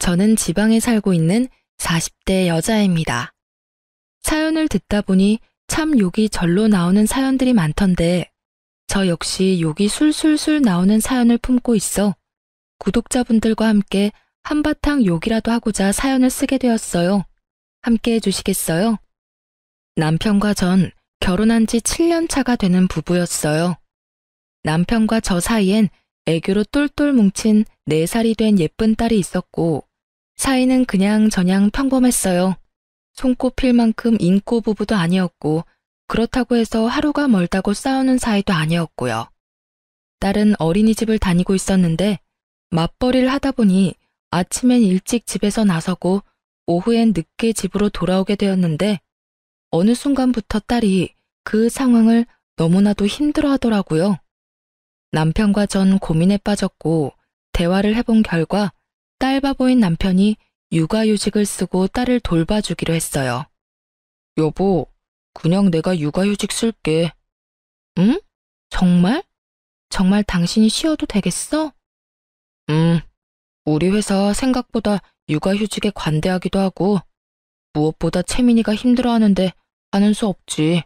저는 지방에 살고 있는 40대 여자입니다. 사연을 듣다 보니 참 욕이 절로 나오는 사연들이 많던데 저 역시 욕이 술술술 나오는 사연을 품고 있어 구독자분들과 함께 한바탕 욕이라도 하고자 사연을 쓰게 되었어요. 함께 해주시겠어요? 남편과 전 결혼한 지 7년 차가 되는 부부였어요. 남편과 저 사이엔 애교로 똘똘 뭉친 4살이 된 예쁜 딸이 있었고 사이는 그냥저냥 평범했어요. 손꼽힐 만큼 인고 부부도 아니었고 그렇다고 해서 하루가 멀다고 싸우는 사이도 아니었고요. 딸은 어린이집을 다니고 있었는데 맞벌이를 하다 보니 아침엔 일찍 집에서 나서고 오후엔 늦게 집으로 돌아오게 되었는데 어느 순간부터 딸이 그 상황을 너무나도 힘들어하더라고요. 남편과 전 고민에 빠졌고 대화를 해본 결과 딸 바보인 남편이 육아휴직을 쓰고 딸을 돌봐주기로 했어요. 여보, 그냥 내가 육아휴직 쓸게. 응? 정말? 정말 당신이 쉬어도 되겠어? 우리 회사 생각보다 육아휴직에 관대하기도 하고 무엇보다 채민이가 힘들어하는데 하는 수 없지.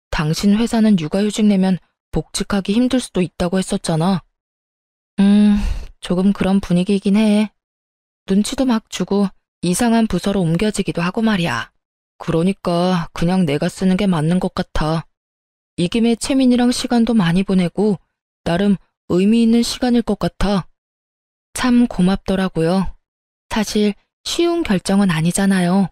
당신 회사는 육아휴직 내면 복직하기 힘들 수도 있다고 했었잖아. 조금 그런 분위기이긴 해. 눈치도 막 주고 이상한 부서로 옮겨지기도 하고 말이야. 그러니까 그냥 내가 쓰는 게 맞는 것 같아. 이 김에 채민이랑 시간도 많이 보내고 나름 의미 있는 시간일 것 같아. 참 고맙더라고요. 사실 쉬운 결정은 아니잖아요.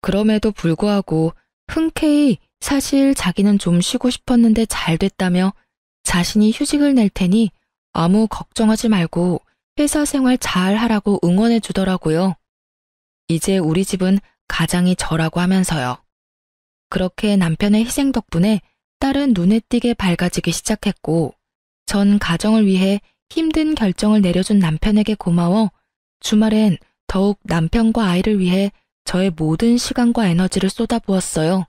그럼에도 불구하고 흔쾌히 사실 자기는 좀 쉬고 싶었는데 잘 됐다며 자신이 휴직을 낼 테니 아무 걱정하지 말고 회사 생활 잘 하라고 응원해 주더라고요. 이제 우리 집은 가장이 저라고 하면서요. 그렇게 남편의 희생 덕분에 딸은 눈에 띄게 밝아지기 시작했고 전 가정을 위해 힘든 결정을 내려준 남편에게 고마워 주말엔 더욱 남편과 아이를 위해 저의 모든 시간과 에너지를 쏟아부었어요.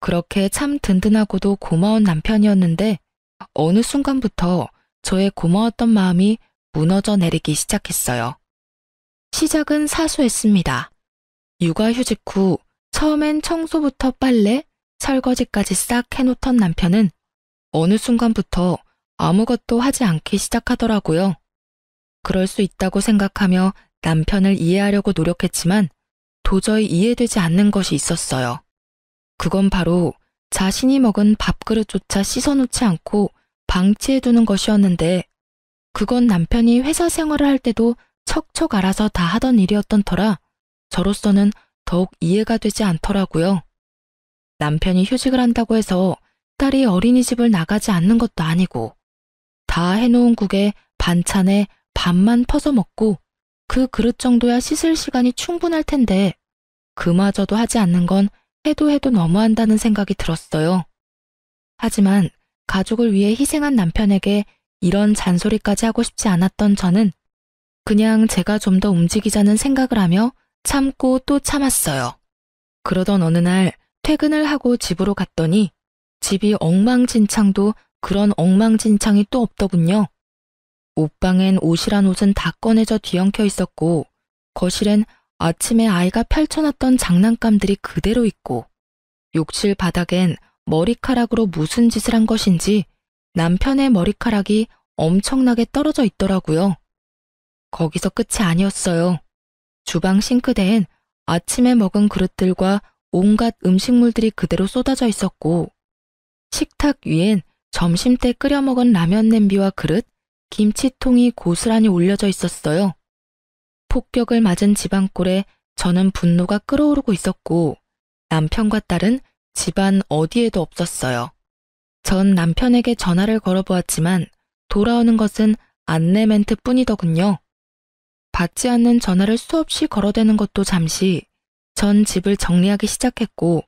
그렇게 참 든든하고도 고마운 남편이었는데 어느 순간부터 저의 고마웠던 마음이 무너져 내리기 시작했어요. 시작은 사소했습니다. 육아휴직 후 처음엔 청소부터 빨래, 설거지까지 싹 해놓던 남편은 어느 순간부터 아무것도 하지 않기 시작하더라고요. 그럴 수 있다고 생각하며 남편을 이해하려고 노력했지만 도저히 이해되지 않는 것이 있었어요. 그건 바로 자신이 먹은 밥그릇조차 씻어놓지 않고 방치해두는 것이었는데 그건 남편이 회사 생활을 할 때도 척척 알아서 다 하던 일이었던 터라 저로서는 더욱 이해가 되지 않더라고요. 남편이 휴직을 한다고 해서 딸이 어린이집을 나가지 않는 것도 아니고 다 해놓은 국에 반찬에 밥만 퍼서 먹고 그 그릇 정도야 씻을 시간이 충분할 텐데 그마저도 하지 않는 건 해도 너무한다는 생각이 들었어요. 하지만 가족을 위해 희생한 남편에게 이런 잔소리까지 하고 싶지 않았던 저는 그냥 제가 좀 더 움직이자는 생각을 하며 참고 또 참았어요. 그러던 어느 날 퇴근을 하고 집으로 갔더니 집이 엉망진창도 그런 엉망진창이 또 없더군요. 옷방엔 옷이란 옷은 다 꺼내져 뒤엉켜 있었고 거실엔 아침에 아이가 펼쳐놨던 장난감들이 그대로 있고 욕실 바닥엔 머리카락으로 무슨 짓을 한 것인지 남편의 머리카락이 엄청나게 떨어져 있더라고요. 거기서 끝이 아니었어요. 주방 싱크대엔 아침에 먹은 그릇들과 온갖 음식물들이 그대로 쏟아져 있었고 식탁 위엔 점심때 끓여 먹은 라면 냄비와 그릇, 김치통이 고스란히 올려져 있었어요. 폭격을 맞은 집안꼴에 저는 분노가 끓어오르고 있었고 남편과 딸은 집안 어디에도 없었어요. 전 남편에게 전화를 걸어보았지만 돌아오는 것은 안내 멘트 뿐이더군요. 받지 않는 전화를 수없이 걸어대는 것도 잠시 전 집을 정리하기 시작했고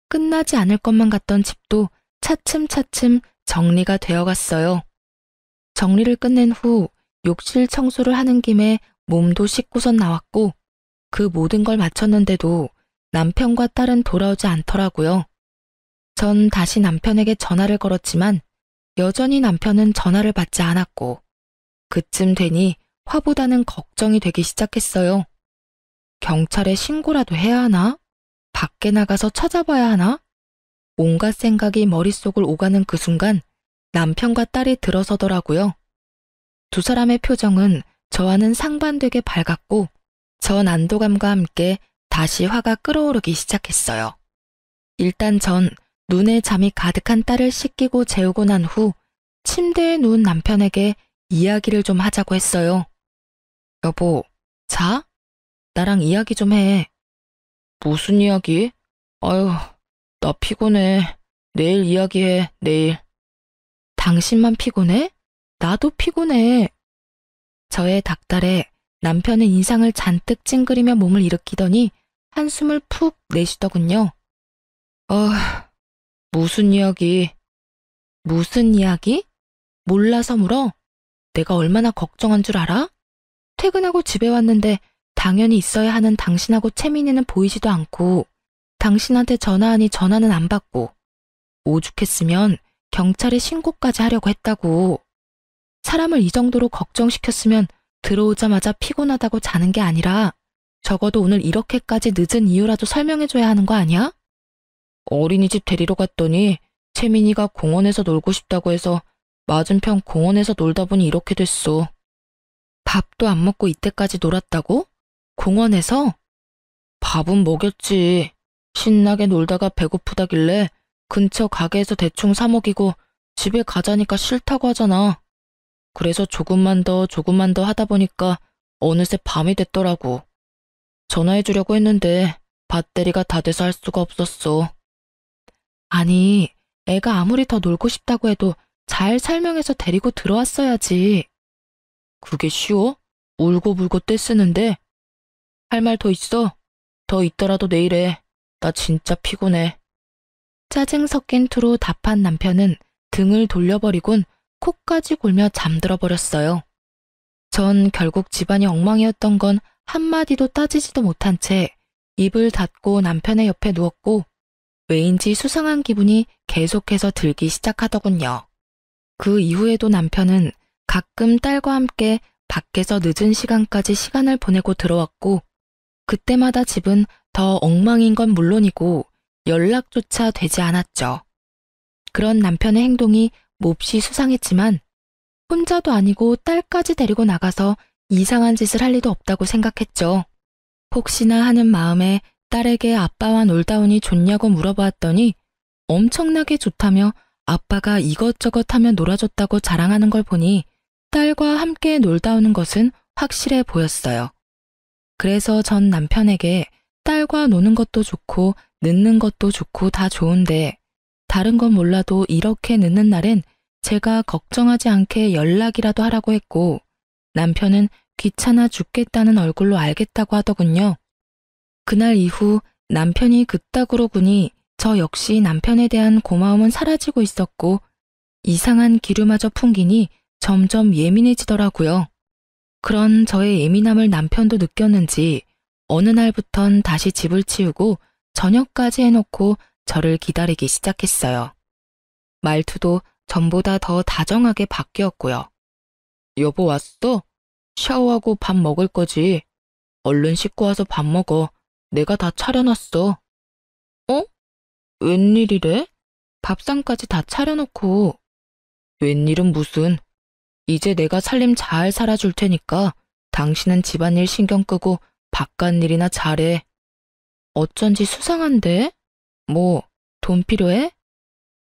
끝나지 않을 것만 같던 집도 차츰차츰 정리가 되어갔어요. 정리를 끝낸 후 욕실 청소를 하는 김에 몸도 씻고선 나왔고 그 모든 걸 마쳤는데도 남편과 딸은 돌아오지 않더라고요. 전 다시 남편에게 전화를 걸었지만 여전히 남편은 전화를 받지 않았고 그쯤 되니 화보다는 걱정이 되기 시작했어요. 경찰에 신고라도 해야 하나? 밖에 나가서 찾아봐야 하나? 온갖 생각이 머릿속을 오가는 그 순간 남편과 딸이 들어서더라고요. 두 사람의 표정은 저와는 상반되게 밝았고 전 안도감과 함께 다시 화가 끓어오르기 시작했어요. 일단 전 눈에 잠이 가득한 딸을 씻기고 재우고 난 후 침대에 누운 남편에게 이야기를 좀 하자고 했어요. 여보, 자? 나랑 이야기 좀 해. 무슨 이야기? 아유, 나 피곤해. 내일 이야기해, 내일. 당신만 피곤해? 나도 피곤해. 저의 닥달에 남편은 인상을 잔뜩 찡그리며 몸을 일으키더니 한숨을 푹 내쉬더군요. 무슨 이야기? 무슨 이야기? 몰라서 물어? 내가 얼마나 걱정한 줄 알아? 퇴근하고 집에 왔는데 당연히 있어야 하는 당신하고 채민이는 보이지도 않고 당신한테 전화하니 전화는 안 받고 오죽했으면 경찰에 신고까지 하려고 했다고. 사람을 이 정도로 걱정시켰으면 들어오자마자 피곤하다고 자는 게 아니라 적어도 오늘 이렇게까지 늦은 이유라도 설명해줘야 하는 거 아니야? 어린이집 데리러 갔더니 채민이가 공원에서 놀고 싶다고 해서 맞은편 공원에서 놀다 보니 이렇게 됐어. 밥도 안 먹고 이때까지 놀았다고? 공원에서? 밥은 먹였지. 신나게 놀다가 배고프다길래 근처 가게에서 대충 사 먹이고 집에 가자니까 싫다고 하잖아. 그래서 조금만 더 하다 보니까 어느새 밤이 됐더라고. 전화해주려고 했는데 배터리가 다 돼서 할 수가 없었어. 아니, 애가 아무리 더 놀고 싶다고 해도 잘 설명해서 데리고 들어왔어야지. 그게 쉬워? 울고불고 떼쓰는데? 할 말 더 있어? 더 있더라도 내일 해. 나 진짜 피곤해. 짜증 섞인 투로 답한 남편은 등을 돌려버리곤 코까지 골며 잠들어 버렸어요. 전 결국 집안이 엉망이었던 건 한마디도 따지지도 못한 채 입을 닫고 남편의 옆에 누웠고 왜인지 수상한 기분이 계속해서 들기 시작하더군요. 그 이후에도 남편은 가끔 딸과 함께 밖에서 늦은 시간까지 시간을 보내고 들어왔고 그때마다 집은 더 엉망인 건 물론이고 연락조차 되지 않았죠. 그런 남편의 행동이 몹시 수상했지만 혼자도 아니고 딸까지 데리고 나가서 이상한 짓을 할 리도 없다고 생각했죠. 혹시나 하는 마음에 딸에게 아빠와 놀다 오니 좋냐고 물어보았더니 엄청나게 좋다며 아빠가 이것저것 하며 놀아줬다고 자랑하는 걸 보니 딸과 함께 놀다 오는 것은 확실해 보였어요. 그래서 전 남편에게 딸과 노는 것도 좋고 늦는 것도 좋고 다 좋은데 다른 건 몰라도 이렇게 늦는 날엔 제가 걱정하지 않게 연락이라도 하라고 했고 남편은 귀찮아 죽겠다는 얼굴로 알겠다고 하더군요. 그날 이후 남편이 그따구로 구니 저 역시 남편에 대한 고마움은 사라지고 있었고 이상한 기류마저 풍기니 점점 예민해지더라고요. 그런 저의 예민함을 남편도 느꼈는지 어느 날부턴 다시 집을 치우고 저녁까지 해놓고 저를 기다리기 시작했어요. 말투도 전보다 더 다정하게 바뀌었고요. 여보 왔어? 샤워하고 밥 먹을 거지. 얼른 씻고 와서 밥 먹어. 내가 다 차려놨어. 어? 웬일이래? 밥상까지 다 차려놓고. 웬일은 무슨. 이제 내가 살림 잘 살아줄 테니까 당신은 집안일 신경 끄고 바깥일이나 잘해. 어쩐지 수상한데? 뭐, 돈 필요해?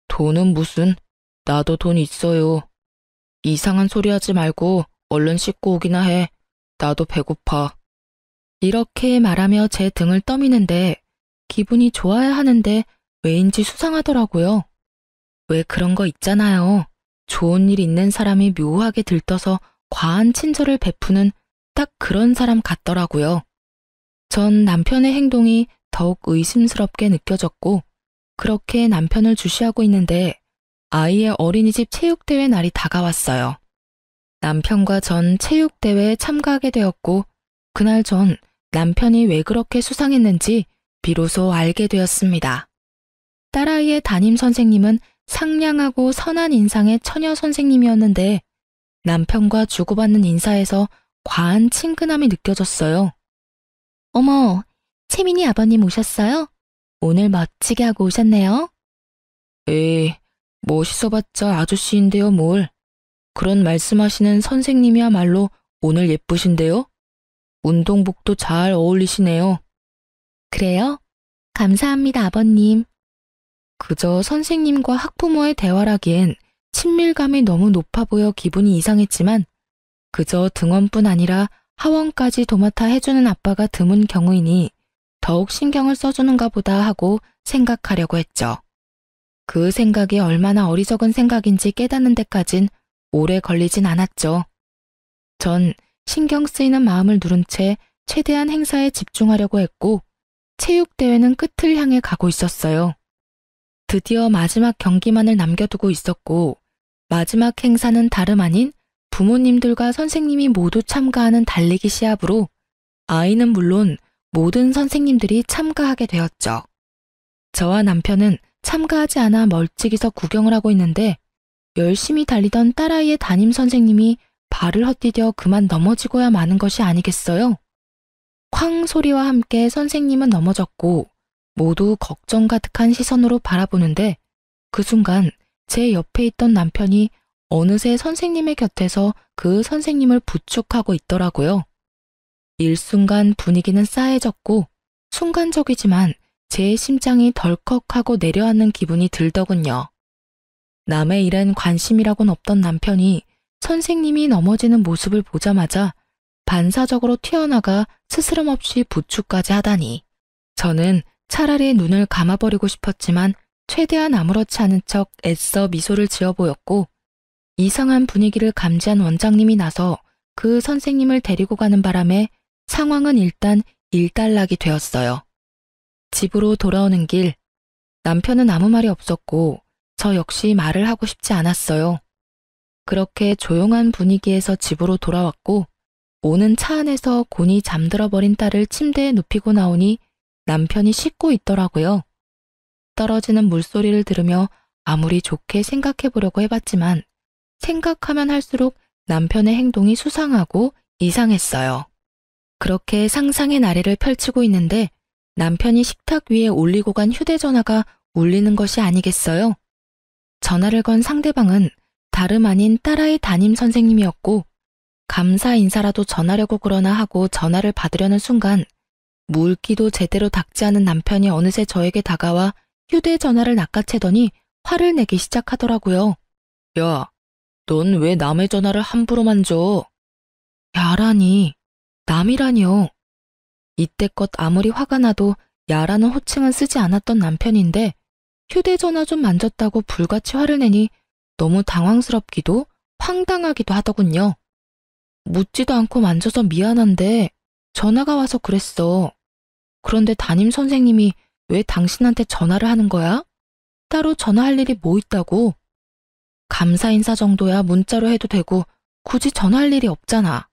돈은 무슨, 나도 돈 있어요. 이상한 소리 하지 말고 얼른 씻고 오기나 해. 나도 배고파. 이렇게 말하며 제 등을 떠미는데 기분이 좋아야 하는데 왜인지 수상하더라고요. 왜 그런 거 있잖아요. 좋은 일 있는 사람이 묘하게 들떠서 과한 친절을 베푸는 딱 그런 사람 같더라고요. 전 남편의 행동이 더욱 의심스럽게 느껴졌고 그렇게 남편을 주시하고 있는데 아이의 어린이집 체육대회 날이 다가왔어요. 남편과 전 체육대회에 참가하게 되었고 그날 전 남편이 왜 그렇게 수상했는지 비로소 알게 되었습니다. 딸아이의 담임 선생님은 상냥하고 선한 인상의 처녀 선생님이었는데 남편과 주고받는 인사에서 과한 친근함이 느껴졌어요. 어머, 채민이 아버님 오셨어요? 오늘 멋지게 하고 오셨네요. 에이, 멋있어봤자 아저씨인데요, 뭘. 그런 말씀하시는 선생님이야말로 오늘 예쁘신데요? 운동복도 잘 어울리시네요. 그래요? 감사합니다, 아버님. 그저 선생님과 학부모의 대화라기엔 친밀감이 너무 높아 보여 기분이 이상했지만 그저 등원뿐 아니라 하원까지 도맡아 해주는 아빠가 드문 경우이니 더욱 신경을 써주는가 보다 하고 생각하려고 했죠. 그 생각이 얼마나 어리석은 생각인지 깨닫는 데까진 오래 걸리진 않았죠. 전 신경 쓰이는 마음을 누른 채 최대한 행사에 집중하려고 했고 체육대회는 끝을 향해 가고 있었어요. 드디어 마지막 경기만을 남겨두고 있었고 마지막 행사는 다름 아닌 부모님들과 선생님이 모두 참가하는 달리기 시합으로 아이는 물론 모든 선생님들이 참가하게 되었죠. 저와 남편은 참가하지 않아 멀찍이서 구경을 하고 있는데 열심히 달리던 딸아이의 담임 선생님이 발을 헛디뎌 그만 넘어지고야 마는 것이 아니겠어요? 쾅 소리와 함께 선생님은 넘어졌고 모두 걱정 가득한 시선으로 바라보는데 그 순간 제 옆에 있던 남편이 어느새 선생님의 곁에서 그 선생님을 부축하고 있더라고요. 일순간 분위기는 싸해졌고 순간적이지만 제 심장이 덜컥하고 내려앉는 기분이 들더군요. 남의 일엔 관심이라곤 없던 남편이 선생님이 넘어지는 모습을 보자마자 반사적으로 튀어나가 스스럼 없이 부축까지 하다니. 저는 차라리 눈을 감아버리고 싶었지만 최대한 아무렇지 않은 척 애써 미소를 지어 보였고 이상한 분위기를 감지한 원장님이 나서 그 선생님을 데리고 가는 바람에 상황은 일단 일단락이 되었어요. 집으로 돌아오는 길, 남편은 아무 말이 없었고 저 역시 말을 하고 싶지 않았어요. 그렇게 조용한 분위기에서 집으로 돌아왔고 오는 차 안에서 곤히 잠들어 버린 딸을 침대에 눕히고 나오니 남편이 씻고 있더라고요. 떨어지는 물소리를 들으며 아무리 좋게 생각해 보려고 해봤지만 생각하면 할수록 남편의 행동이 수상하고 이상했어요. 그렇게 상상의 나래를 펼치고 있는데 남편이 식탁 위에 올리고 간 휴대전화가 울리는 것이 아니겠어요? 전화를 건 상대방은 다름 아닌 딸아이 담임 선생님이었고 감사 인사라도 전하려고 그러나 하고 전화를 받으려는 순간 물기도 제대로 닦지 않은 남편이 어느새 저에게 다가와 휴대전화를 낚아채더니 화를 내기 시작하더라고요. 야, 넌 왜 남의 전화를 함부로 만져? 야라니, 남이라니요. 이때껏 아무리 화가 나도 야라는 호칭은 쓰지 않았던 남편인데 휴대전화 좀 만졌다고 불같이 화를 내니 너무 당황스럽기도 황당하기도 하더군요. 묻지도 않고 만져서 미안한데 전화가 와서 그랬어. 그런데 담임 선생님이 왜 당신한테 전화를 하는 거야? 따로 전화할 일이 뭐 있다고? 감사 인사 정도야 문자로 해도 되고 굳이 전화할 일이 없잖아.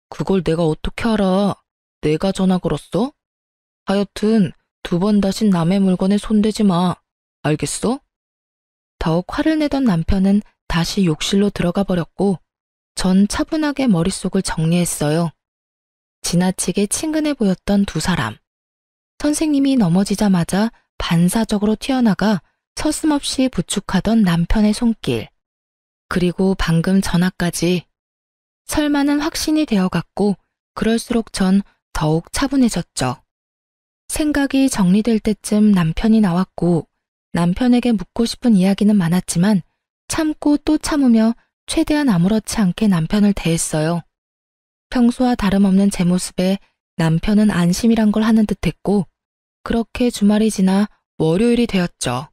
그걸 내가 어떻게 알아? 내가 전화 걸었어? 하여튼 2번 다신 남의 물건에 손대지 마. 알겠어? 더욱 화를 내던 남편은 다시 욕실로 들어가 버렸고 전 차분하게 머릿속을 정리했어요. 지나치게 친근해 보였던 두 사람. 선생님이 넘어지자마자 반사적으로 튀어나가 서슴없이 부축하던 남편의 손길. 그리고 방금 전화까지. 설마는 확신이 되어갔고 그럴수록 전 더욱 차분해졌죠. 생각이 정리될 때쯤 남편이 나왔고 남편에게 묻고 싶은 이야기는 많았지만 참고 또 참으며 최대한 아무렇지 않게 남편을 대했어요. 평소와 다름없는 제 모습에 남편은 안심이란 걸 하는 듯했고 그렇게 주말이 지나 월요일이 되었죠.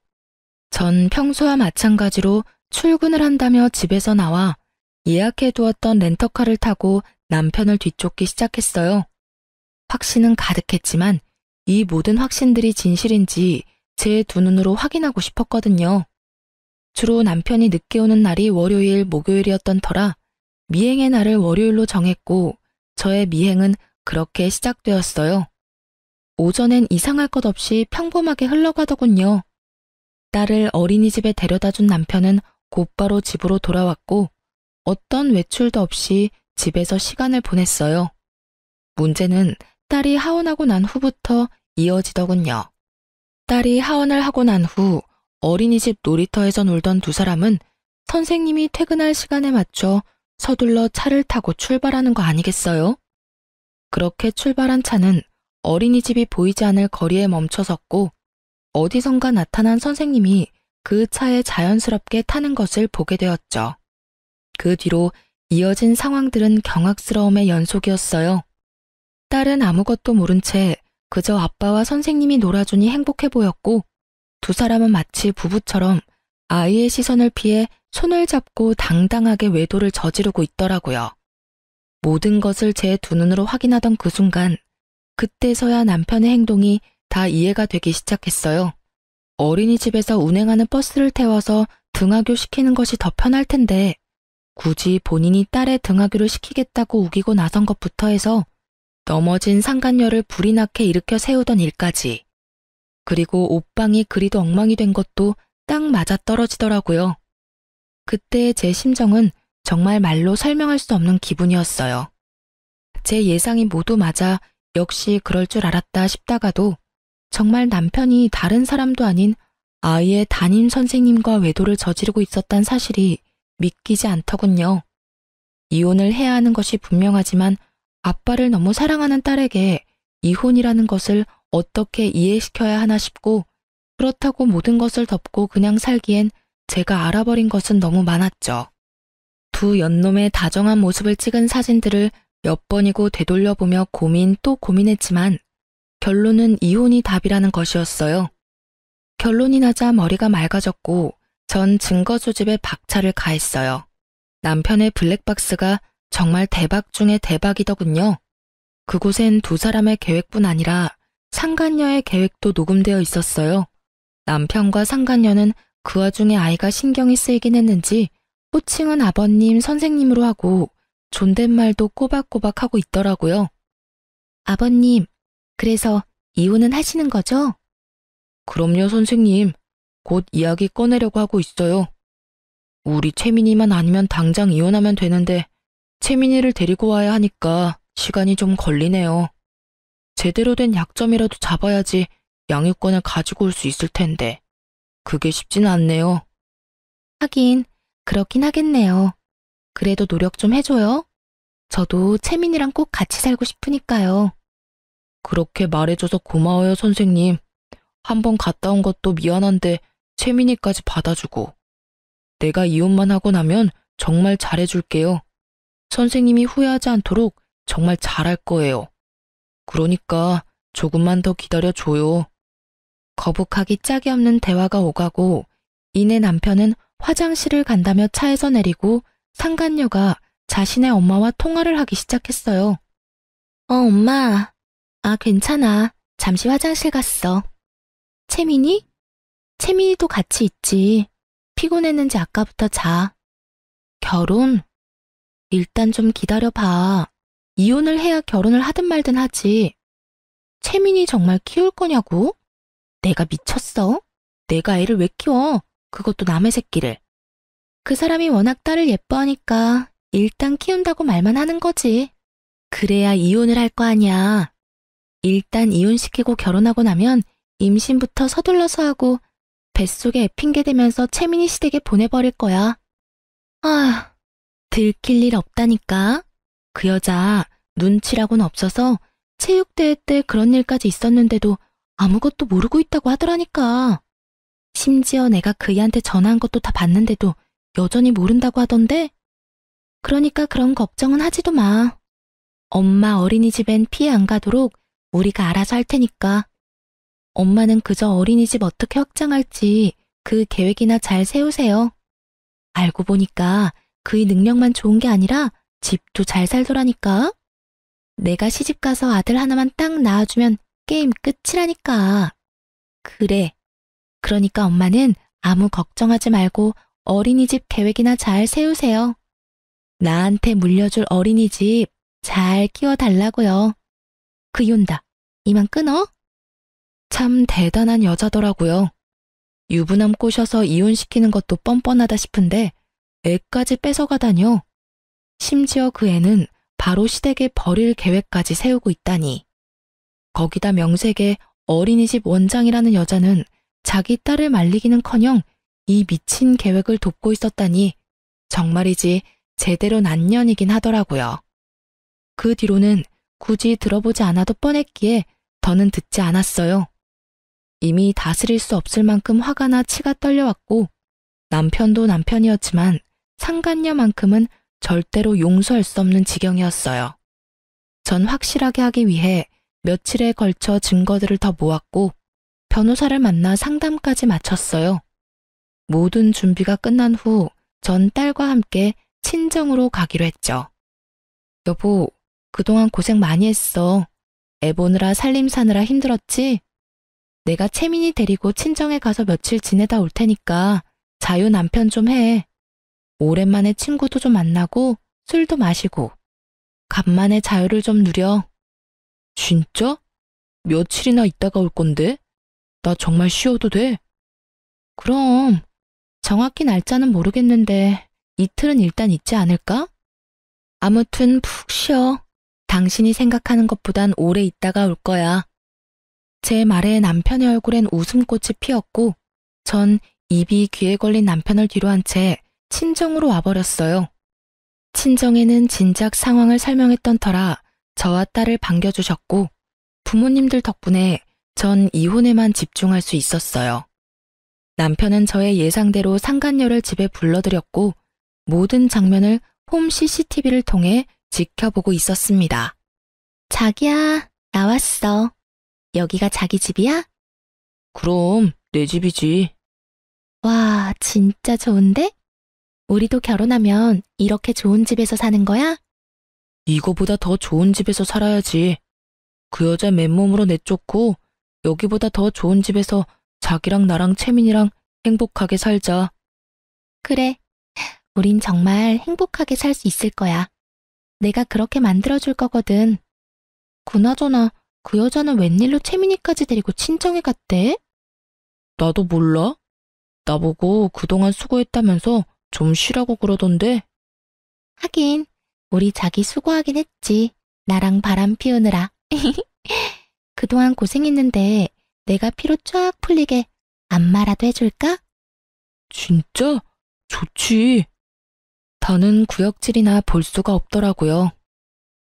전 평소와 마찬가지로 출근을 한다며 집에서 나와 예약해 두었던 렌터카를 타고 남편을 뒤쫓기 시작했어요. 확신은 가득했지만 이 모든 확신들이 진실인지 제 두 눈으로 확인하고 싶었거든요. 주로 남편이 늦게 오는 날이 월요일, 목요일이었던 터라 미행의 날을 월요일로 정했고 저의 미행은 그렇게 시작되었어요. 오전엔 이상할 것 없이 평범하게 흘러가더군요. 딸을 어린이집에 데려다 준 남편은 곧바로 집으로 돌아왔고 어떤 외출도 없이 집에서 시간을 보냈어요. 문제는 딸이 하원하고 난 후부터 이어지더군요. 딸이 하원을 하고 난 후 어린이집 놀이터에서 놀던 두 사람은 선생님이 퇴근할 시간에 맞춰 서둘러 차를 타고 출발하는 거 아니겠어요? 그렇게 출발한 차는 어린이집이 보이지 않을 거리에 멈춰섰고 어디선가 나타난 선생님이 그 차에 자연스럽게 타는 것을 보게 되었죠. 그 뒤로 이어진 상황들은 경악스러움의 연속이었어요. 딸은 아무것도 모른 채 그저 아빠와 선생님이 놀아주니 행복해 보였고 두 사람은 마치 부부처럼 아이의 시선을 피해 손을 잡고 당당하게 외도를 저지르고 있더라고요. 모든 것을 제 두 눈으로 확인하던 그 순간 그때서야 남편의 행동이 다 이해가 되기 시작했어요. 어린이집에서 운행하는 버스를 태워서 등하교 시키는 것이 더 편할 텐데 굳이 본인이 딸의 등하교를 시키겠다고 우기고 나선 것부터 해서 넘어진 상간녀를 불이 나게 일으켜 세우던 일까지. 그리고 옷방이 그리도 엉망이 된 것도 딱 맞아 떨어지더라고요. 그때의 제 심정은 정말 말로 설명할 수 없는 기분이었어요. 제 예상이 모두 맞아 역시 그럴 줄 알았다 싶다가도 정말 남편이 다른 사람도 아닌 아이의 담임 선생님과 외도를 저지르고 있었단 사실이 믿기지 않더군요. 이혼을 해야 하는 것이 분명하지만 아빠를 너무 사랑하는 딸에게 이혼이라는 것을 어떻게 이해시켜야 하나 싶고 그렇다고 모든 것을 덮고 그냥 살기엔 제가 알아버린 것은 너무 많았죠. 두 연놈의 다정한 모습을 찍은 사진들을 몇 번이고 되돌려보며 고민 또 고민했지만 결론은 이혼이 답이라는 것이었어요. 결론이 나자 머리가 맑아졌고 전 증거 수집에 박차를 가했어요. 남편의 블랙박스가 정말 대박 중에 대박이더군요. 그곳엔 두 사람의 계획뿐 아니라 상간녀의 계획도 녹음되어 있었어요. 남편과 상간녀는 그 와중에 아이가 신경이 쓰이긴 했는지 호칭은 아버님, 선생님으로 하고 존댓말도 꼬박꼬박 하고 있더라고요. 아버님, 그래서 이혼은 하시는 거죠? 그럼요, 선생님. 곧 이야기 꺼내려고 하고 있어요. 우리 채민이만 아니면 당장 이혼하면 되는데 채민이를 데리고 와야 하니까 시간이 좀 걸리네요. 제대로 된 약점이라도 잡아야지 양육권을 가지고 올 수 있을 텐데 그게 쉽지는 않네요. 하긴 그렇긴 하겠네요. 그래도 노력 좀 해줘요. 저도 채민이랑 꼭 같이 살고 싶으니까요. 그렇게 말해줘서 고마워요, 선생님. 한번 갔다 온 것도 미안한데 채민이까지 받아주고. 내가 이혼만 하고 나면 정말 잘해줄게요. 선생님이 후회하지 않도록 정말 잘할 거예요. 그러니까 조금만 더 기다려줘요. 거북하기 짝이 없는 대화가 오가고 이내 남편은 화장실을 간다며 차에서 내리고 상간녀가 자신의 엄마와 통화를 하기 시작했어요. 엄마. 괜찮아. 잠시 화장실 갔어. 채민이? 채민이도 같이 있지. 피곤했는지 아까부터 자. 결혼? 일단 좀 기다려봐. 이혼을 해야 결혼을 하든 말든 하지. 채민이 정말 키울 거냐고? 내가 미쳤어? 내가 애를 왜 키워? 그것도 남의 새끼를. 그 사람이 워낙 딸을 예뻐하니까 일단 키운다고 말만 하는 거지. 그래야 이혼을 할 거 아니야. 일단 이혼시키고 결혼하고 나면 임신부터 서둘러서 하고 뱃속에 애 핑계대면서 채민이 시댁에 보내버릴 거야. 들킬 일 없다니까. 그 여자 눈치라고는 없어서 체육대회 때 그런 일까지 있었는데도 아무것도 모르고 있다고 하더라니까. 심지어 내가 그이한테 전화한 것도 다 봤는데도 여전히 모른다고 하던데? 그러니까 그런 걱정은 하지도 마. 엄마 어린이집엔 피해 안 가도록 우리가 알아서 할 테니까. 엄마는 그저 어린이집 어떻게 확장할지 그 계획이나 잘 세우세요. 알고 보니까 그의 능력만 좋은 게 아니라 집도 잘 살더라니까. 내가 시집가서 아들 하나만 딱 낳아주면 게임 끝이라니까. 그래. 그러니까 엄마는 아무 걱정하지 말고 어린이집 계획이나 잘 세우세요. 나한테 물려줄 어린이집 잘 키워달라고요. 그이 온다. 이만 끊어? 참 대단한 여자더라고요. 유부남 꼬셔서 이혼시키는 것도 뻔뻔하다 싶은데 애까지 뺏어가다뇨. 심지어 그 애는 바로 시댁에 버릴 계획까지 세우고 있다니. 거기다 명색에 어린이집 원장이라는 여자는 자기 딸을 말리기는커녕 이 미친 계획을 돕고 있었다니 정말이지 제대로 난년이긴 하더라고요. 그 뒤로는 굳이 들어보지 않아도 뻔했기에 더는 듣지 않았어요. 이미 다스릴 수 없을 만큼 화가 나 치가 떨려왔고 남편도 남편이었지만 상간녀만큼은 절대로 용서할 수 없는 지경이었어요. 전 확실하게 하기 위해 며칠에 걸쳐 증거들을 더 모았고 변호사를 만나 상담까지 마쳤어요. 모든 준비가 끝난 후 전 딸과 함께 친정으로 가기로 했죠. 여보, 그동안 고생 많이 했어. 애 보느라 살림 사느라 힘들었지? 내가 채민이 데리고 친정에 가서 며칠 지내다 올 테니까 자유 남편 좀 해. 오랜만에 친구도 좀 만나고 술도 마시고 간만에 자유를 좀 누려. 진짜? 며칠이나 있다가 올 건데? 나 정말 쉬어도 돼? 그럼 정확히 날짜는 모르겠는데 이틀은 일단 있지 않을까? 아무튼 푹 쉬어. 당신이 생각하는 것보단 오래 있다가 올 거야. 제 말에 남편의 얼굴엔 웃음꽃이 피었고 전 입이 귀에 걸린 남편을 뒤로한 채 친정으로 와버렸어요. 친정에는 진작 상황을 설명했던 터라 저와 딸을 반겨주셨고 부모님들 덕분에 전 이혼에만 집중할 수 있었어요. 남편은 저의 예상대로 상간녀를 집에 불러들였고 모든 장면을 홈 CCTV를 통해 지켜보고 있었습니다. 자기야, 나왔어. 여기가 자기 집이야? 그럼 내 집이지. 와, 진짜 좋은데? 우리도 결혼하면 이렇게 좋은 집에서 사는 거야? 이거보다 더 좋은 집에서 살아야지. 그 여자 맨몸으로 내쫓고 여기보다 더 좋은 집에서 자기랑 나랑 채민이랑 행복하게 살자. 그래. 우린 정말 행복하게 살 수 있을 거야. 내가 그렇게 만들어줄 거거든. 그나저나 그 여자는 웬일로 채민이까지 데리고 친정에 갔대? 나도 몰라. 나보고 그동안 수고했다면서 좀 쉬라고 그러던데. 하긴 우리 자기 수고하긴 했지. 나랑 바람 피우느라. 그동안 고생했는데 내가 피로 쫙 풀리게 안마라도 해줄까? 진짜? 좋지. 더는 구역질이나 볼 수가 없더라고요.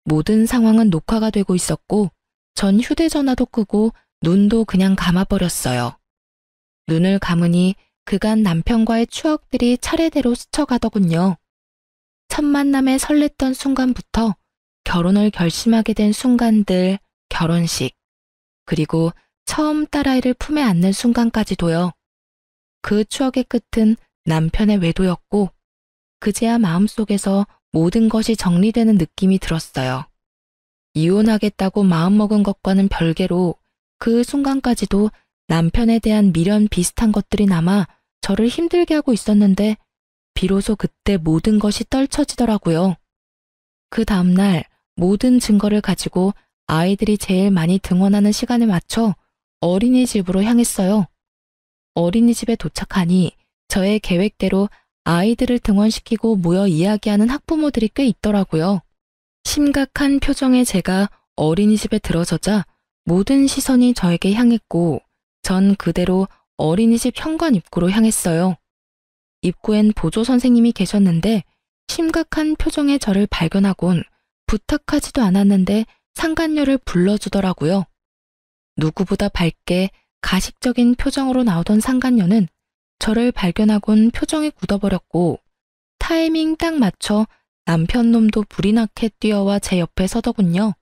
모든 상황은 녹화가 되고 있었고 전 휴대전화도 끄고 눈도 그냥 감아버렸어요. 눈을 감으니 그간 남편과의 추억들이 차례대로 스쳐가더군요. 첫 만남에 설렜던 순간부터 결혼을 결심하게 된 순간들, 결혼식, 그리고 처음 딸아이를 품에 안는 순간까지도요. 그 추억의 끝은 남편의 외도였고 그제야 마음속에서 모든 것이 정리되는 느낌이 들었어요. 이혼하겠다고 마음먹은 것과는 별개로 그 순간까지도 남편에 대한 미련 비슷한 것들이 남아 저를 힘들게 하고 있었는데 비로소 그때 모든 것이 떨쳐지더라고요. 그 다음날 모든 증거를 가지고 아이들이 제일 많이 등원하는 시간에 맞춰 어린이집으로 향했어요. 어린이집에 도착하니 저의 계획대로 아이들을 등원시키고 모여 이야기하는 학부모들이 꽤 있더라고요. 심각한 표정의 제가 어린이집에 들어서자 모든 시선이 저에게 향했고 전 그대로 어린이집 현관 입구로 향했어요. 입구엔 보조 선생님이 계셨는데 심각한 표정의 저를 발견하곤 부탁하지도 않았는데 상간녀를 불러주더라고요. 누구보다 밝게 가식적인 표정으로 나오던 상간녀는 저를 발견하곤 표정이 굳어버렸고 타이밍 딱 맞춰 남편 놈도 불이 나게 뛰어와 제 옆에 서더군요.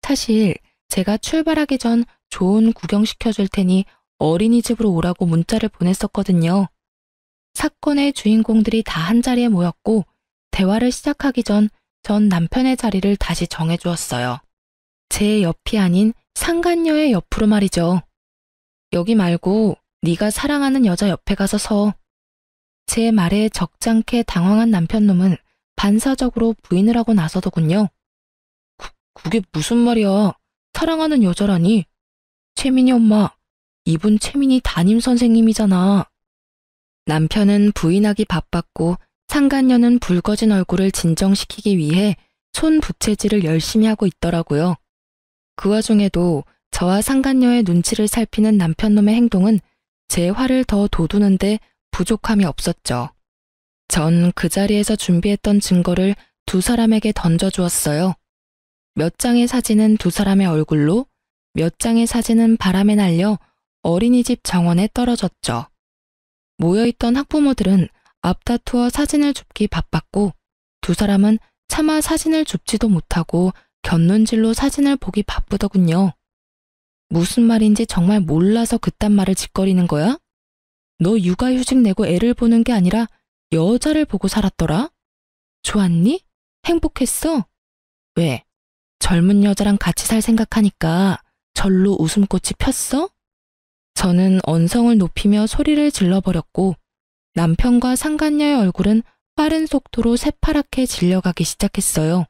사실 제가 출발하기 전 좋은 구경시켜줄 테니 어린이집으로 오라고 문자를 보냈었거든요. 사건의 주인공들이 다 한자리에 모였고 대화를 시작하기 전 남편의 자리를 다시 정해주었어요. 제 옆이 아닌 상간녀의 옆으로 말이죠. 여기 말고 네가 사랑하는 여자 옆에 가서 서. 제 말에 적잖게 당황한 남편놈은 반사적으로 부인을 하고 나서더군요. 그게 무슨 말이야. 사랑하는 여자라니. 채민이 엄마, 이분 채민이 담임선생님이잖아. 남편은 부인하기 바빴고 상간녀는 붉어진 얼굴을 진정시키기 위해 손 부채질을 열심히 하고 있더라고요. 그 와중에도 저와 상간녀의 눈치를 살피는 남편놈의 행동은 제 화를 더 돋우는데 부족함이 없었죠. 전 그 자리에서 준비했던 증거를 두 사람에게 던져주었어요. 몇 장의 사진은 두 사람의 얼굴로, 몇 장의 사진은 바람에 날려 어린이집 정원에 떨어졌죠. 모여있던 학부모들은 앞다투어 사진을 줍기 바빴고 두 사람은 차마 사진을 줍지도 못하고 곁눈질로 사진을 보기 바쁘더군요. 무슨 말인지 정말 몰라서 그딴 말을 짓거리는 거야? 너 육아휴직 내고 애를 보는 게 아니라 여자를 보고 살았더라? 좋았니? 행복했어? 왜? 젊은 여자랑 같이 살 생각하니까 절로 웃음꽃이 폈어? 저는 언성을 높이며 소리를 질러버렸고 남편과 상간녀의 얼굴은 빠른 속도로 새파랗게 질려가기 시작했어요.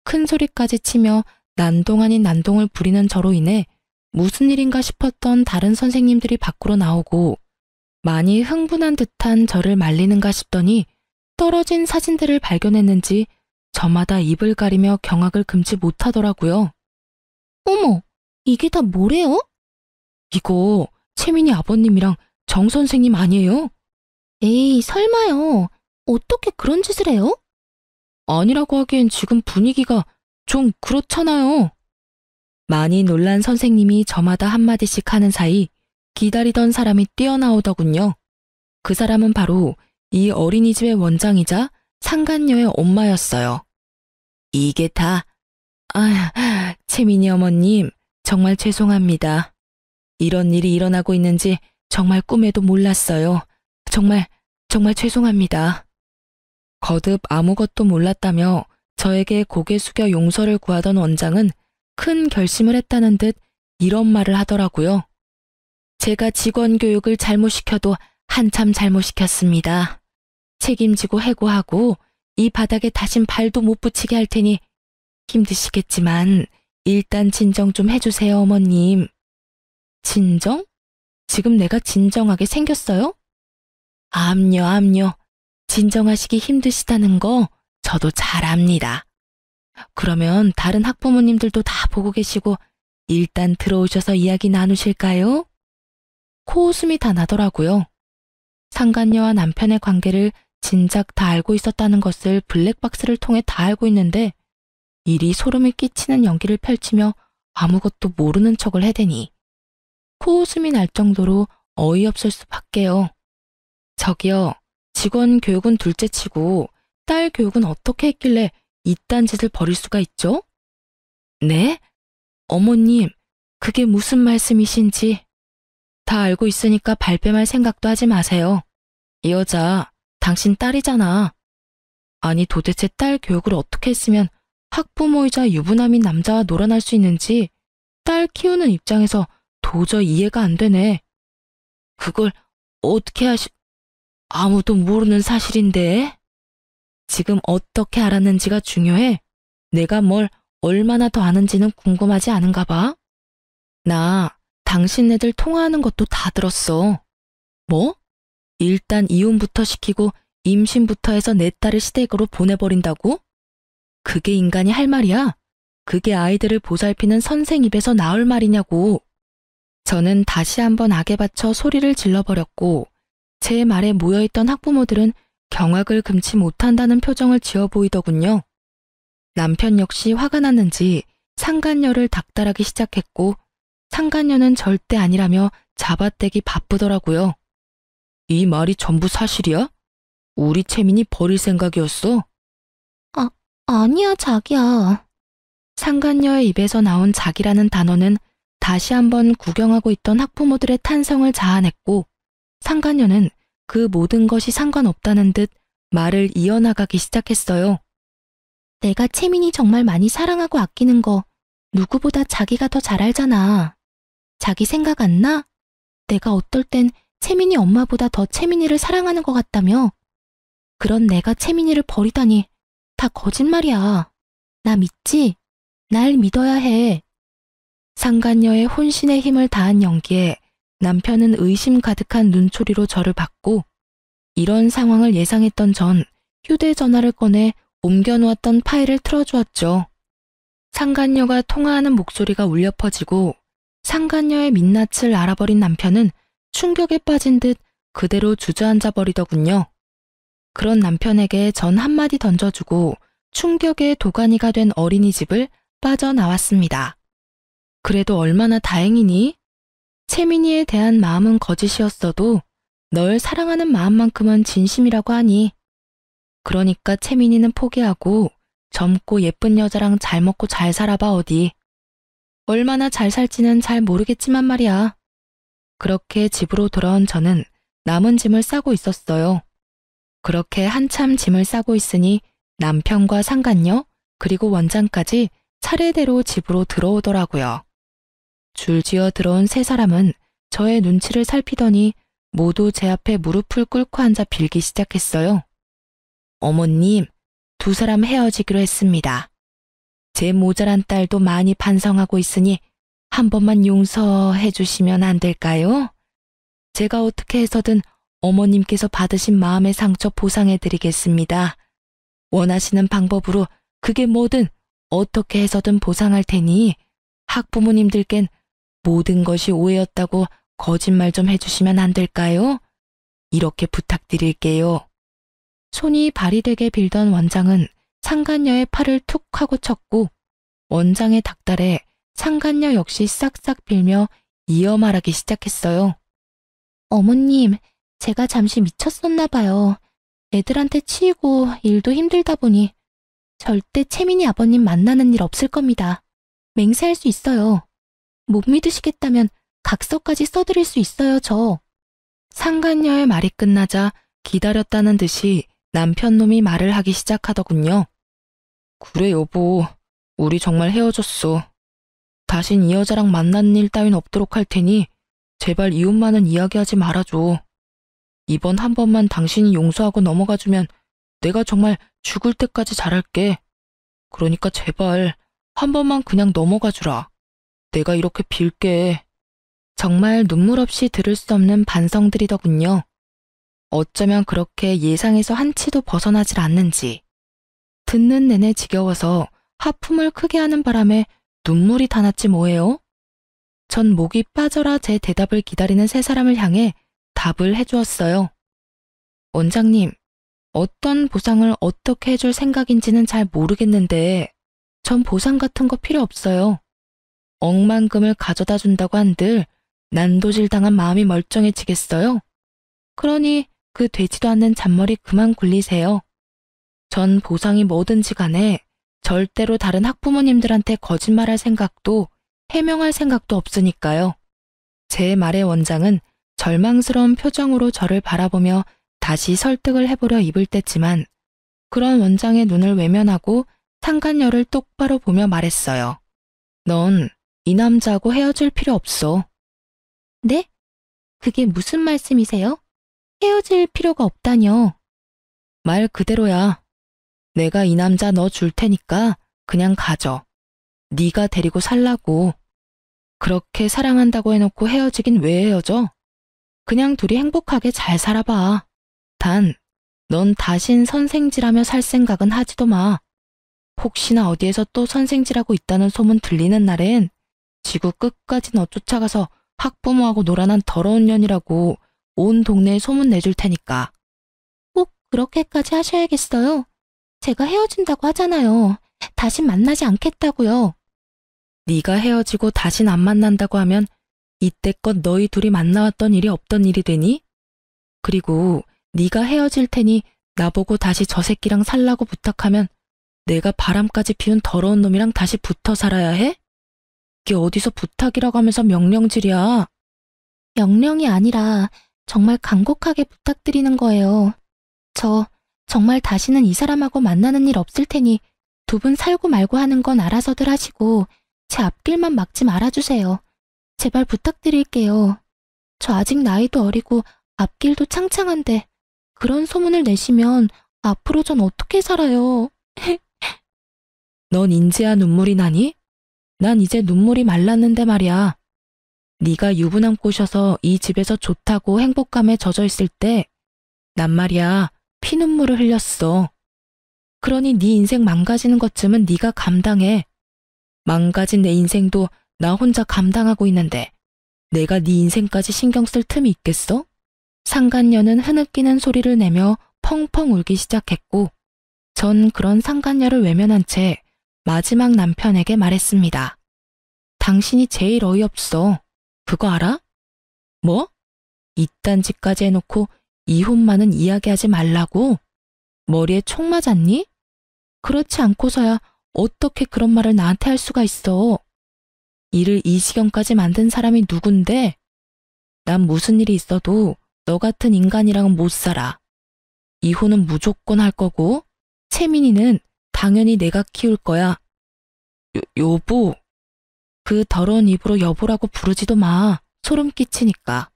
큰 소리까지 치며 난동 아닌 난동을 부리는 저로 인해 무슨 일인가 싶었던 다른 선생님들이 밖으로 나오고 많이 흥분한 듯한 저를 말리는가 싶더니 떨어진 사진들을 발견했는지 저마다 입을 가리며 경악을 금치 못하더라고요. 어머, 이게 다 뭐래요? 이거 채민이 아버님이랑 정 선생님 아니에요? 에이, 설마요. 어떻게 그런 짓을 해요? 아니라고 하기엔 지금 분위기가 좀 그렇잖아요. 많이 놀란 선생님이 저마다 한마디씩 하는 사이 기다리던 사람이 뛰어나오더군요. 그 사람은 바로 이 어린이집의 원장이자 상간녀의 엄마였어요. 이게 다, 채민이 어머님, 정말 죄송합니다. 이런 일이 일어나고 있는지 정말 꿈에도 몰랐어요. 정말 죄송합니다. 거듭 아무것도 몰랐다며 저에게 고개 숙여 용서를 구하던 원장은 큰 결심을 했다는 듯 이런 말을 하더라고요. 제가 직원 교육을 잘못 시켜도 한참 잘못 시켰습니다. 책임지고 해고하고 이 바닥에 다신 발도 못 붙이게 할 테니 힘드시겠지만 일단 진정 좀 해주세요, 어머님. 진정? 지금 내가 진정하게 생겼어요? 암요. 진정하시기 힘드시다는 거 저도 잘 압니다. 그러면 다른 학부모님들도 다 보고 계시고 일단 들어오셔서 이야기 나누실까요? 코웃음이 다 나더라고요. 상간녀와 남편의 관계를 진작 다 알고 있었다는 것을 블랙박스를 통해 다 알고 있는데 이리 소름을 끼치는 연기를 펼치며 아무것도 모르는 척을 해대니 코웃음이 날 정도로 어이없을 수밖에요. 저기요, 직원 교육은 둘째치고 딸 교육은 어떻게 했길래 이딴 짓을 벌일 수가 있죠? 네? 어머님, 그게 무슨 말씀이신지. 다 알고 있으니까 발뺌할 생각도 하지 마세요. 이 여자, 당신 딸이잖아. 아니 도대체 딸 교육을 어떻게 했으면 학부모이자 유부남인 남자와 놀아날 수 있는지 딸 키우는 입장에서 도저히 이해가 안 되네. 그걸 어떻게 아무도 모르는 사실인데. 지금 어떻게 알았는지가 중요해. 내가 뭘 얼마나 더 아는지는 궁금하지 않은가 봐. 나 당신네들 통화하는 것도 다 들었어. 뭐? 일단 이혼부터 시키고 임신부터 해서 내 딸을 시댁으로 보내버린다고? 그게 인간이 할 말이야? 그게 아이들을 보살피는 선생 입에서 나올 말이냐고. 저는 다시 한번 악에 받쳐 소리를 질러버렸고 제 말에 모여있던 학부모들은 경악을 금치 못한다는 표정을 지어 보이더군요. 남편 역시 화가 났는지 상간녀를 닥달하기 시작했고 상간녀는 절대 아니라며 잡아떼기 바쁘더라고요. 이 말이 전부 사실이야? 우리 채민이 버릴 생각이었어? 아니야, 자기야. 상간녀의 입에서 나온 자기라는 단어는 다시 한번 구경하고 있던 학부모들의 탄성을 자아냈고 상간녀는 그 모든 것이 상관없다는 듯 말을 이어나가기 시작했어요. 내가 채민이 정말 많이 사랑하고 아끼는 거 누구보다 자기가 더 잘 알잖아. 자기 생각 안 나? 내가 어떨 땐 채민이 엄마보다 더 채민이를 사랑하는 것 같다며. 그런 내가 채민이를 버리다니 다 거짓말이야. 나 믿지? 날 믿어야 해. 상간녀의 혼신의 힘을 다한 연기에 남편은 의심 가득한 눈초리로 저를 봤고 이런 상황을 예상했던 전 휴대전화를 꺼내 옮겨놓았던 파일을 틀어주었죠. 상간녀가 통화하는 목소리가 울려 퍼지고 상간녀의 민낯을 알아버린 남편은 충격에 빠진 듯 그대로 주저앉아 버리더군요. 그런 남편에게 전 한마디 던져주고 충격의 도가니가 된 어린이집을 빠져나왔습니다. 그래도 얼마나 다행이니? 채민이에 대한 마음은 거짓이었어도 널 사랑하는 마음만큼은 진심이라고 하니. 그러니까 채민이는 포기하고 젊고 예쁜 여자랑 잘 먹고 잘 살아봐 어디. 얼마나 잘 살지는 잘 모르겠지만 말이야. 그렇게 집으로 돌아온 저는 남은 짐을 싸고 있었어요. 그렇게 한참 짐을 싸고 있으니 남편과 상간녀 그리고 원장까지 차례대로 집으로 들어오더라고요. 줄지어 들어온 세 사람은 저의 눈치를 살피더니 모두 제 앞에 무릎을 꿇고 앉아 빌기 시작했어요. 어머님, 두 사람 헤어지기로 했습니다. 제 모자란 딸도 많이 반성하고 있으니 한 번만 용서해 주시면 안 될까요? 제가 어떻게 해서든 어머님께서 받으신 마음의 상처 보상해 드리겠습니다. 원하시는 방법으로 그게 뭐든 어떻게 해서든 보상할 테니 학부모님들겐 모든 것이 오해였다고 거짓말 좀 해주시면 안 될까요? 이렇게 부탁드릴게요. 손이 발이 되게 빌던 원장은 상간녀의 팔을 툭 하고 쳤고 원장의 닭달에 상간녀 역시 싹싹 빌며 이어 말하기 시작했어요. 어머님, 제가 잠시 미쳤었나 봐요. 애들한테 치이고 일도 힘들다 보니 절대 채민이 아버님 만나는 일 없을 겁니다. 맹세할 수 있어요. 못 믿으시겠다면 각서까지 써드릴 수 있어요, 저. 상간녀의 말이 끝나자 기다렸다는 듯이 남편 놈이 말을 하기 시작하더군요. 그래 여보, 우리 정말 헤어졌어. 다신 이 여자랑 만나는 일 따윈 없도록 할 테니 제발 이웃만은 이야기하지 말아줘. 이번 한 번만 당신이 용서하고 넘어가주면 내가 정말 죽을 때까지 잘할게. 그러니까 제발 한 번만 그냥 넘어가주라. 내가 이렇게 빌게. 정말 눈물 없이 들을 수 없는 반성들이더군요. 어쩌면 그렇게 예상에서 한치도 벗어나질 않는지. 듣는 내내 지겨워서 하품을 크게 하는 바람에 눈물이 다 났지 뭐예요? 전 목이 빠져라 제 대답을 기다리는 세 사람을 향해 답을 해주었어요. 원장님, 어떤 보상을 어떻게 해줄 생각인지는 잘 모르겠는데 전 보상 같은 거 필요 없어요. 억만금을 가져다 준다고 한들 난도질 당한 마음이 멀쩡해지겠어요? 그러니 그 되지도 않는 잔머리 그만 굴리세요. 전 보상이 뭐든지 간에 절대로 다른 학부모님들한테 거짓말할 생각도 해명할 생각도 없으니까요. 제 말에 원장은 절망스러운 표정으로 저를 바라보며 다시 설득을 해보려 입을 뗐지만 그런 원장의 눈을 외면하고 상간녀를 똑바로 보며 말했어요. 넌 이 남자하고 헤어질 필요 없어. 네? 그게 무슨 말씀이세요? 헤어질 필요가 없다뇨. 말 그대로야. 내가 이 남자 너 줄 테니까 그냥 가져. 네가 데리고 살라고. 그렇게 사랑한다고 해놓고 헤어지긴 왜 헤어져? 그냥 둘이 행복하게 잘 살아봐. 단, 넌 다신 선생질하며 살 생각은 하지도 마. 혹시나 어디에서 또 선생질하고 있다는 소문 들리는 날엔 지구 끝까지 너 쫓아가서 학부모하고 놀아난 더러운 년이라고 온 동네에 소문 내줄 테니까. 꼭 그렇게까지 하셔야겠어요? 제가 헤어진다고 하잖아요. 다신 만나지 않겠다고요. 네가 헤어지고 다신 안 만난다고 하면 이때껏 너희 둘이 만나왔던 일이 없던 일이 되니? 그리고 네가 헤어질 테니 나보고 다시 저 새끼랑 살라고 부탁하면 내가 바람까지 피운 더러운 놈이랑 다시 붙어 살아야 해? 이게 어디서 부탁이라고 하면서 명령질이야. 명령이 아니라 정말 간곡하게 부탁드리는 거예요. 저 정말 다시는 이 사람하고 만나는 일 없을 테니 두 분 살고 말고 하는 건 알아서들 하시고 제 앞길만 막지 말아주세요. 제발 부탁드릴게요. 저 아직 나이도 어리고 앞길도 창창한데 그런 소문을 내시면 앞으로 전 어떻게 살아요? 넌 인제야 눈물이 나니? 난 이제 눈물이 말랐는데 말이야. 네가 유부남 꼬셔서 이 집에서 좋다고 행복감에 젖어 있을 때 난 말이야, 피눈물을 흘렸어. 그러니 네 인생 망가지는 것쯤은 네가 감당해. 망가진 내 인생도 나 혼자 감당하고 있는데 내가 네 인생까지 신경 쓸 틈이 있겠어? 상간녀는 흐느끼는 소리를 내며 펑펑 울기 시작했고 전 그런 상간녀를 외면한 채 마지막 남편에게 말했습니다. 당신이 제일 어이없어. 그거 알아? 뭐? 이딴 짓까지 해놓고 이혼만은 이야기하지 말라고? 머리에 총 맞았니? 그렇지 않고서야 어떻게 그런 말을 나한테 할 수가 있어. 일을 이 지경까지 만든 사람이 누군데? 난 무슨 일이 있어도 너 같은 인간이랑은 못 살아. 이혼은 무조건 할 거고 채민이는 당연히 내가 키울 거야. 여보. 그 더러운 입으로 여보라고 부르지도 마. 소름 끼치니까.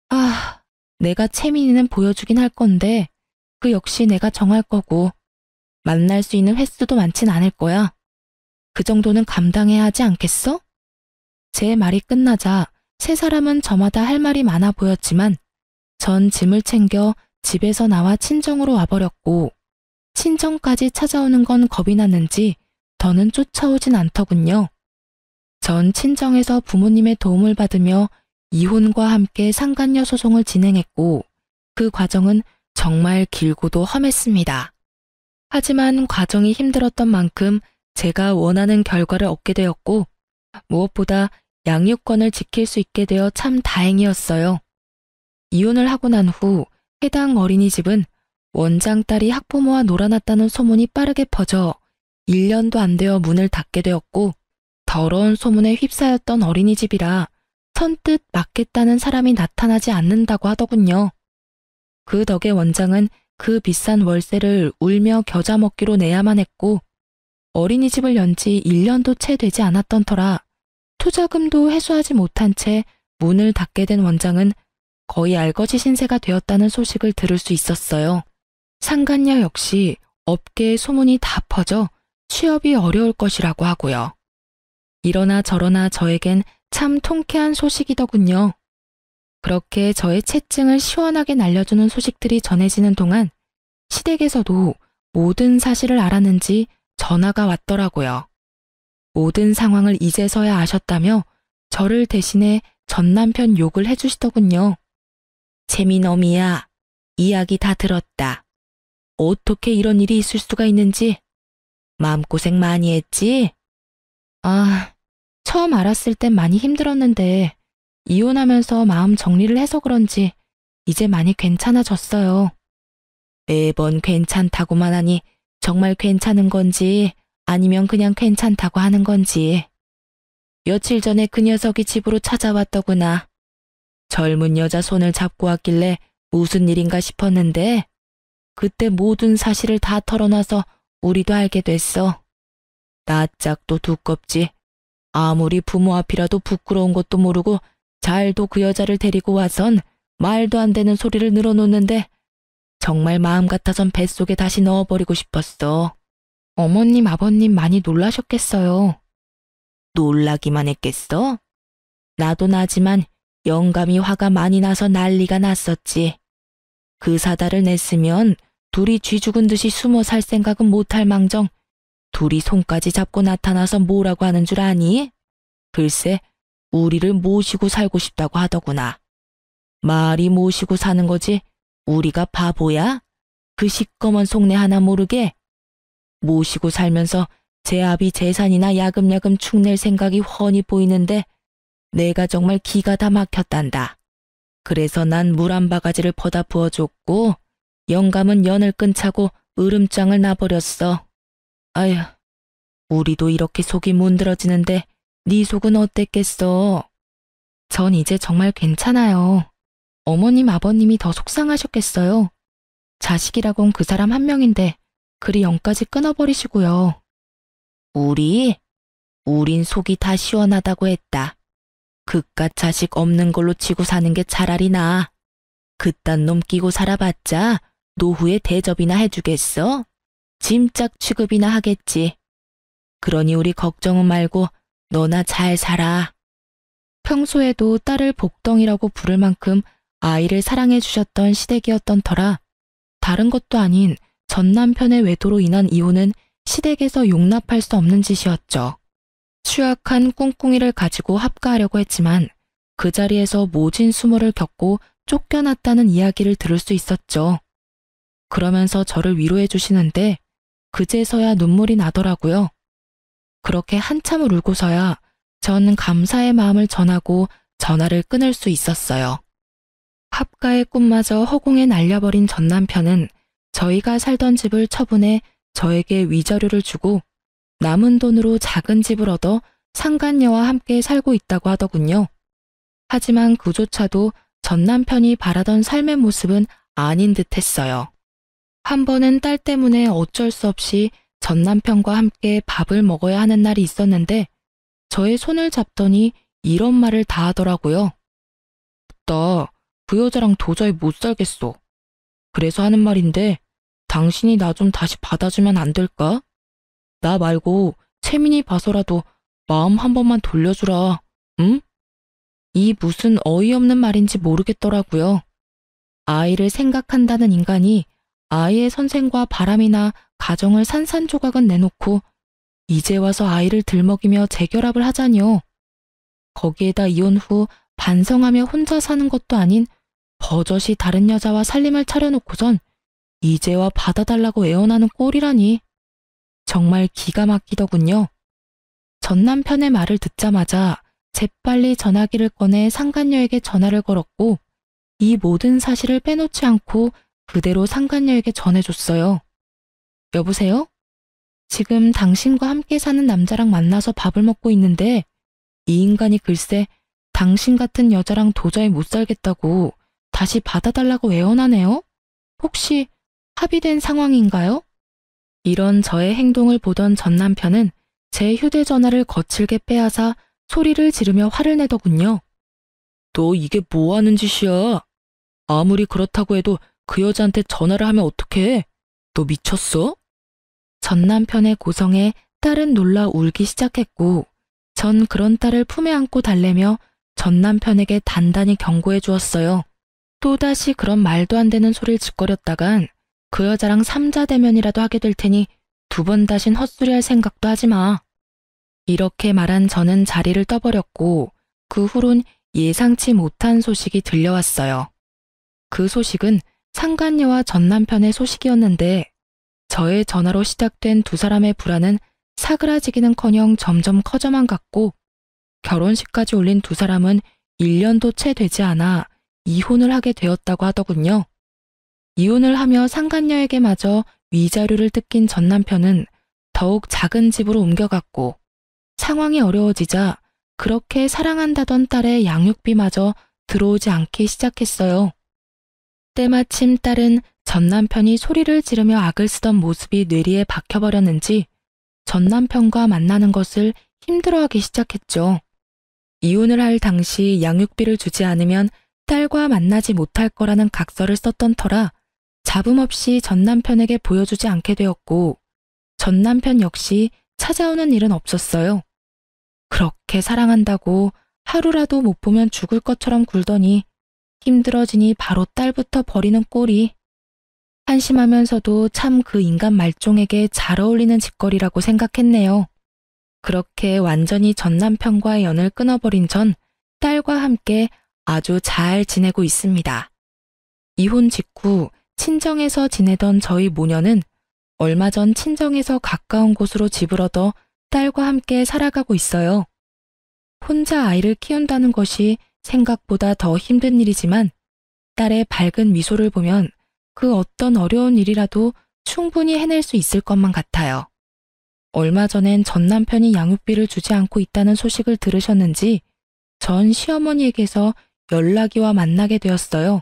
아, 내가 채민이는 보여주긴 할 건데 그 역시 내가 정할 거고 만날 수 있는 횟수도 많진 않을 거야. 그 정도는 감당해야 하지 않겠어? 제 말이 끝나자 세 사람은 저마다 할 말이 많아 보였지만 전 짐을 챙겨 집에서 나와 친정으로 와버렸고 친정까지 찾아오는 건 겁이 났는지 더는 쫓아오진 않더군요. 전 친정에서 부모님의 도움을 받으며 이혼과 함께 상간녀 소송을 진행했고 그 과정은 정말 길고도 험했습니다. 하지만 과정이 힘들었던 만큼 제가 원하는 결과를 얻게 되었고 무엇보다 양육권을 지킬 수 있게 되어 참 다행이었어요. 이혼을 하고 난 후 해당 어린이집은 원장 딸이 학부모와 놀아났다는 소문이 빠르게 퍼져 1년도 안 되어 문을 닫게 되었고 더러운 소문에 휩싸였던 어린이집이라 선뜻 맡겠다는 사람이 나타나지 않는다고 하더군요. 그 덕에 원장은 그 비싼 월세를 울며 겨자 먹기로 내야만 했고 어린이집을 연 지 1년도 채 되지 않았던 터라 투자금도 회수하지 못한 채 문을 닫게 된 원장은 거의 알거지 신세가 되었다는 소식을 들을 수 있었어요. 상간녀 역시 업계에 소문이 다 퍼져 취업이 어려울 것이라고 하고요. 이러나 저러나 저에겐 참 통쾌한 소식이더군요. 그렇게 저의 채증을 시원하게 날려주는 소식들이 전해지는 동안 시댁에서도 모든 사실을 알았는지 전화가 왔더라고요. 모든 상황을 이제서야 아셨다며 저를 대신해 전 남편 욕을 해주시더군요. 채민어미야, 이야기 다 들었다. 어떻게 이런 일이 있을 수가 있는지 마음고생 많이 했지? 아, 처음 알았을 땐 많이 힘들었는데 이혼하면서 마음 정리를 해서 그런지 이제 많이 괜찮아졌어요. 매번 괜찮다고만 하니 정말 괜찮은 건지 아니면 그냥 괜찮다고 하는 건지. 며칠 전에 그 녀석이 집으로 찾아왔더구나. 젊은 여자 손을 잡고 왔길래 무슨 일인가 싶었는데 그때 모든 사실을 다 털어놔서 우리도 알게 됐어. 낯짝도 두껍지. 아무리 부모 앞이라도 부끄러운 것도 모르고 잘도 그 여자를 데리고 와선 말도 안 되는 소리를 늘어놓는데 정말 마음 같아선 뱃속에 다시 넣어버리고 싶었어. 어머님, 아버님 많이 놀라셨겠어요. 놀라기만 했겠어? 나도 나지만 영감이 화가 많이 나서 난리가 났었지. 그 사달을 냈으면 둘이 쥐 죽은 듯이 숨어 살 생각은 못할 망정 둘이 손까지 잡고 나타나서 뭐라고 하는 줄 아니? 글쎄 우리를 모시고 살고 싶다고 하더구나. 말이 모시고 사는 거지 우리가 바보야? 그 시꺼먼 속내 하나 모르게? 모시고 살면서 제 아비 재산이나 야금야금 축낼 생각이 훤히 보이는데 내가 정말 기가 다 막혔단다. 그래서 난 물 한 바가지를 퍼다 부어줬고 영감은 연을 끈차고 으름장을 놔버렸어. 아휴, 우리도 이렇게 속이 문드러지는데 네 속은 어땠겠어? 전 이제 정말 괜찮아요. 어머님, 아버님이 더 속상하셨겠어요. 자식이라곤 그 사람 한 명인데 그리 영까지 끊어버리시고요. 우린 속이 다 시원하다고 했다. 그깟 자식 없는 걸로 치고 사는 게 차라리 나아. 그딴 놈 끼고 살아봤자 노후에 대접이나 해주겠어? 짐짝 취급이나 하겠지. 그러니 우리 걱정은 말고 너나 잘 살아. 평소에도 딸을 복덩이라고 부를 만큼 아이를 사랑해 주셨던 시댁이었던 터라 다른 것도 아닌 전 남편의 외도로 인한 이혼은 시댁에서 용납할 수 없는 짓이었죠. 추악한 꿍꿍이를 가지고 합가하려고 했지만 그 자리에서 모진 수모를 겪고 쫓겨났다는 이야기를 들을 수 있었죠. 그러면서 저를 위로해 주시는데 그제서야 눈물이 나더라고요. 그렇게 한참을 울고서야 전 감사의 마음을 전하고 전화를 끊을 수 있었어요. 합가의 꿈마저 허공에 날려버린 전 남편은 저희가 살던 집을 처분해 저에게 위자료를 주고 남은 돈으로 작은 집을 얻어 상간녀와 함께 살고 있다고 하더군요. 하지만 그조차도 전 남편이 바라던 삶의 모습은 아닌 듯 했어요. 한 번은 딸 때문에 어쩔 수 없이 전 남편과 함께 밥을 먹어야 하는 날이 있었는데 저의 손을 잡더니 이런 말을 다 하더라고요. 나 그 여자랑 도저히 못 살겠어. 그래서 하는 말인데 당신이 나 좀 다시 받아주면 안 될까? 나 말고 채민이 봐서라도 마음 한 번만 돌려주라. 응? 이 무슨 어이없는 말인지 모르겠더라고요. 아이를 생각한다는 인간이 아이의 선생과 바람이나 가정을 산산조각은 내놓고 이제 와서 아이를 들먹이며 재결합을 하자니요. 거기에다 이혼 후 반성하며 혼자 사는 것도 아닌 버젓이 다른 여자와 살림을 차려놓고선 이제와 받아달라고 애원하는 꼴이라니. 정말 기가 막히더군요. 전 남편의 말을 듣자마자 재빨리 전화기를 꺼내 상간녀에게 전화를 걸었고 이 모든 사실을 빼놓지 않고 그대로 상간녀에게 전해줬어요. 여보세요? 지금 당신과 함께 사는 남자랑 만나서 밥을 먹고 있는데 이 인간이 글쎄 당신 같은 여자랑 도저히 못 살겠다고 다시 받아달라고 애원하네요? 혹시 합의된 상황인가요? 이런 저의 행동을 보던 전 남편은 제 휴대전화를 거칠게 빼앗아 소리를 지르며 화를 내더군요. 너 이게 뭐 하는 짓이야? 아무리 그렇다고 해도 그 여자한테 전화를 하면 어떡해? 너 미쳤어? 전 남편의 고성에 딸은 놀라 울기 시작했고 전 그런 딸을 품에 안고 달래며 전 남편에게 단단히 경고해 주었어요. 또다시 그런 말도 안 되는 소리를 짓거렸다간 그 여자랑 삼자대면이라도 하게 될 테니 두 번 다신 헛소리할 생각도 하지 마. 이렇게 말한 저는 자리를 떠버렸고 그 후론 예상치 못한 소식이 들려왔어요. 그 소식은 상간녀와 전 남편의 소식이었는데 저의 전화로 시작된 두 사람의 불화는 사그라지기는커녕 점점 커져만 갔고 결혼식까지 올린 두 사람은 1년도 채 되지 않아 이혼을 하게 되었다고 하더군요. 이혼을 하며 상간녀에게마저 위자료를 뜯긴 전 남편은 더욱 작은 집으로 옮겨갔고 상황이 어려워지자 그렇게 사랑한다던 딸의 양육비마저 들어오지 않기 시작했어요. 때마침 딸은 전 남편이 소리를 지르며 악을 쓰던 모습이 뇌리에 박혀버렸는지 전 남편과 만나는 것을 힘들어하기 시작했죠. 이혼을 할 당시 양육비를 주지 않으면 딸과 만나지 못할 거라는 각서를 썼던 터라 잡음 없이 전 남편에게 보여주지 않게 되었고 전 남편 역시 찾아오는 일은 없었어요. 그렇게 사랑한다고 하루라도 못 보면 죽을 것처럼 굴더니 힘들어지니 바로 딸부터 버리는 꼴이. 한심하면서도 참 그 인간 말종에게 잘 어울리는 짓거리라고 생각했네요. 그렇게 완전히 전 남편과의 연을 끊어버린 전 딸과 함께 아주 잘 지내고 있습니다. 이혼 직후 친정에서 지내던 저희 모녀는 얼마 전 친정에서 가까운 곳으로 집을 얻어 딸과 함께 살아가고 있어요. 혼자 아이를 키운다는 것이 생각보다 더 힘든 일이지만 딸의 밝은 미소를 보면 그 어떤 어려운 일이라도 충분히 해낼 수 있을 것만 같아요. 얼마 전엔 전 남편이 양육비를 주지 않고 있다는 소식을 들으셨는지 전 시어머니에게서 연락이 와 만나게 되었어요.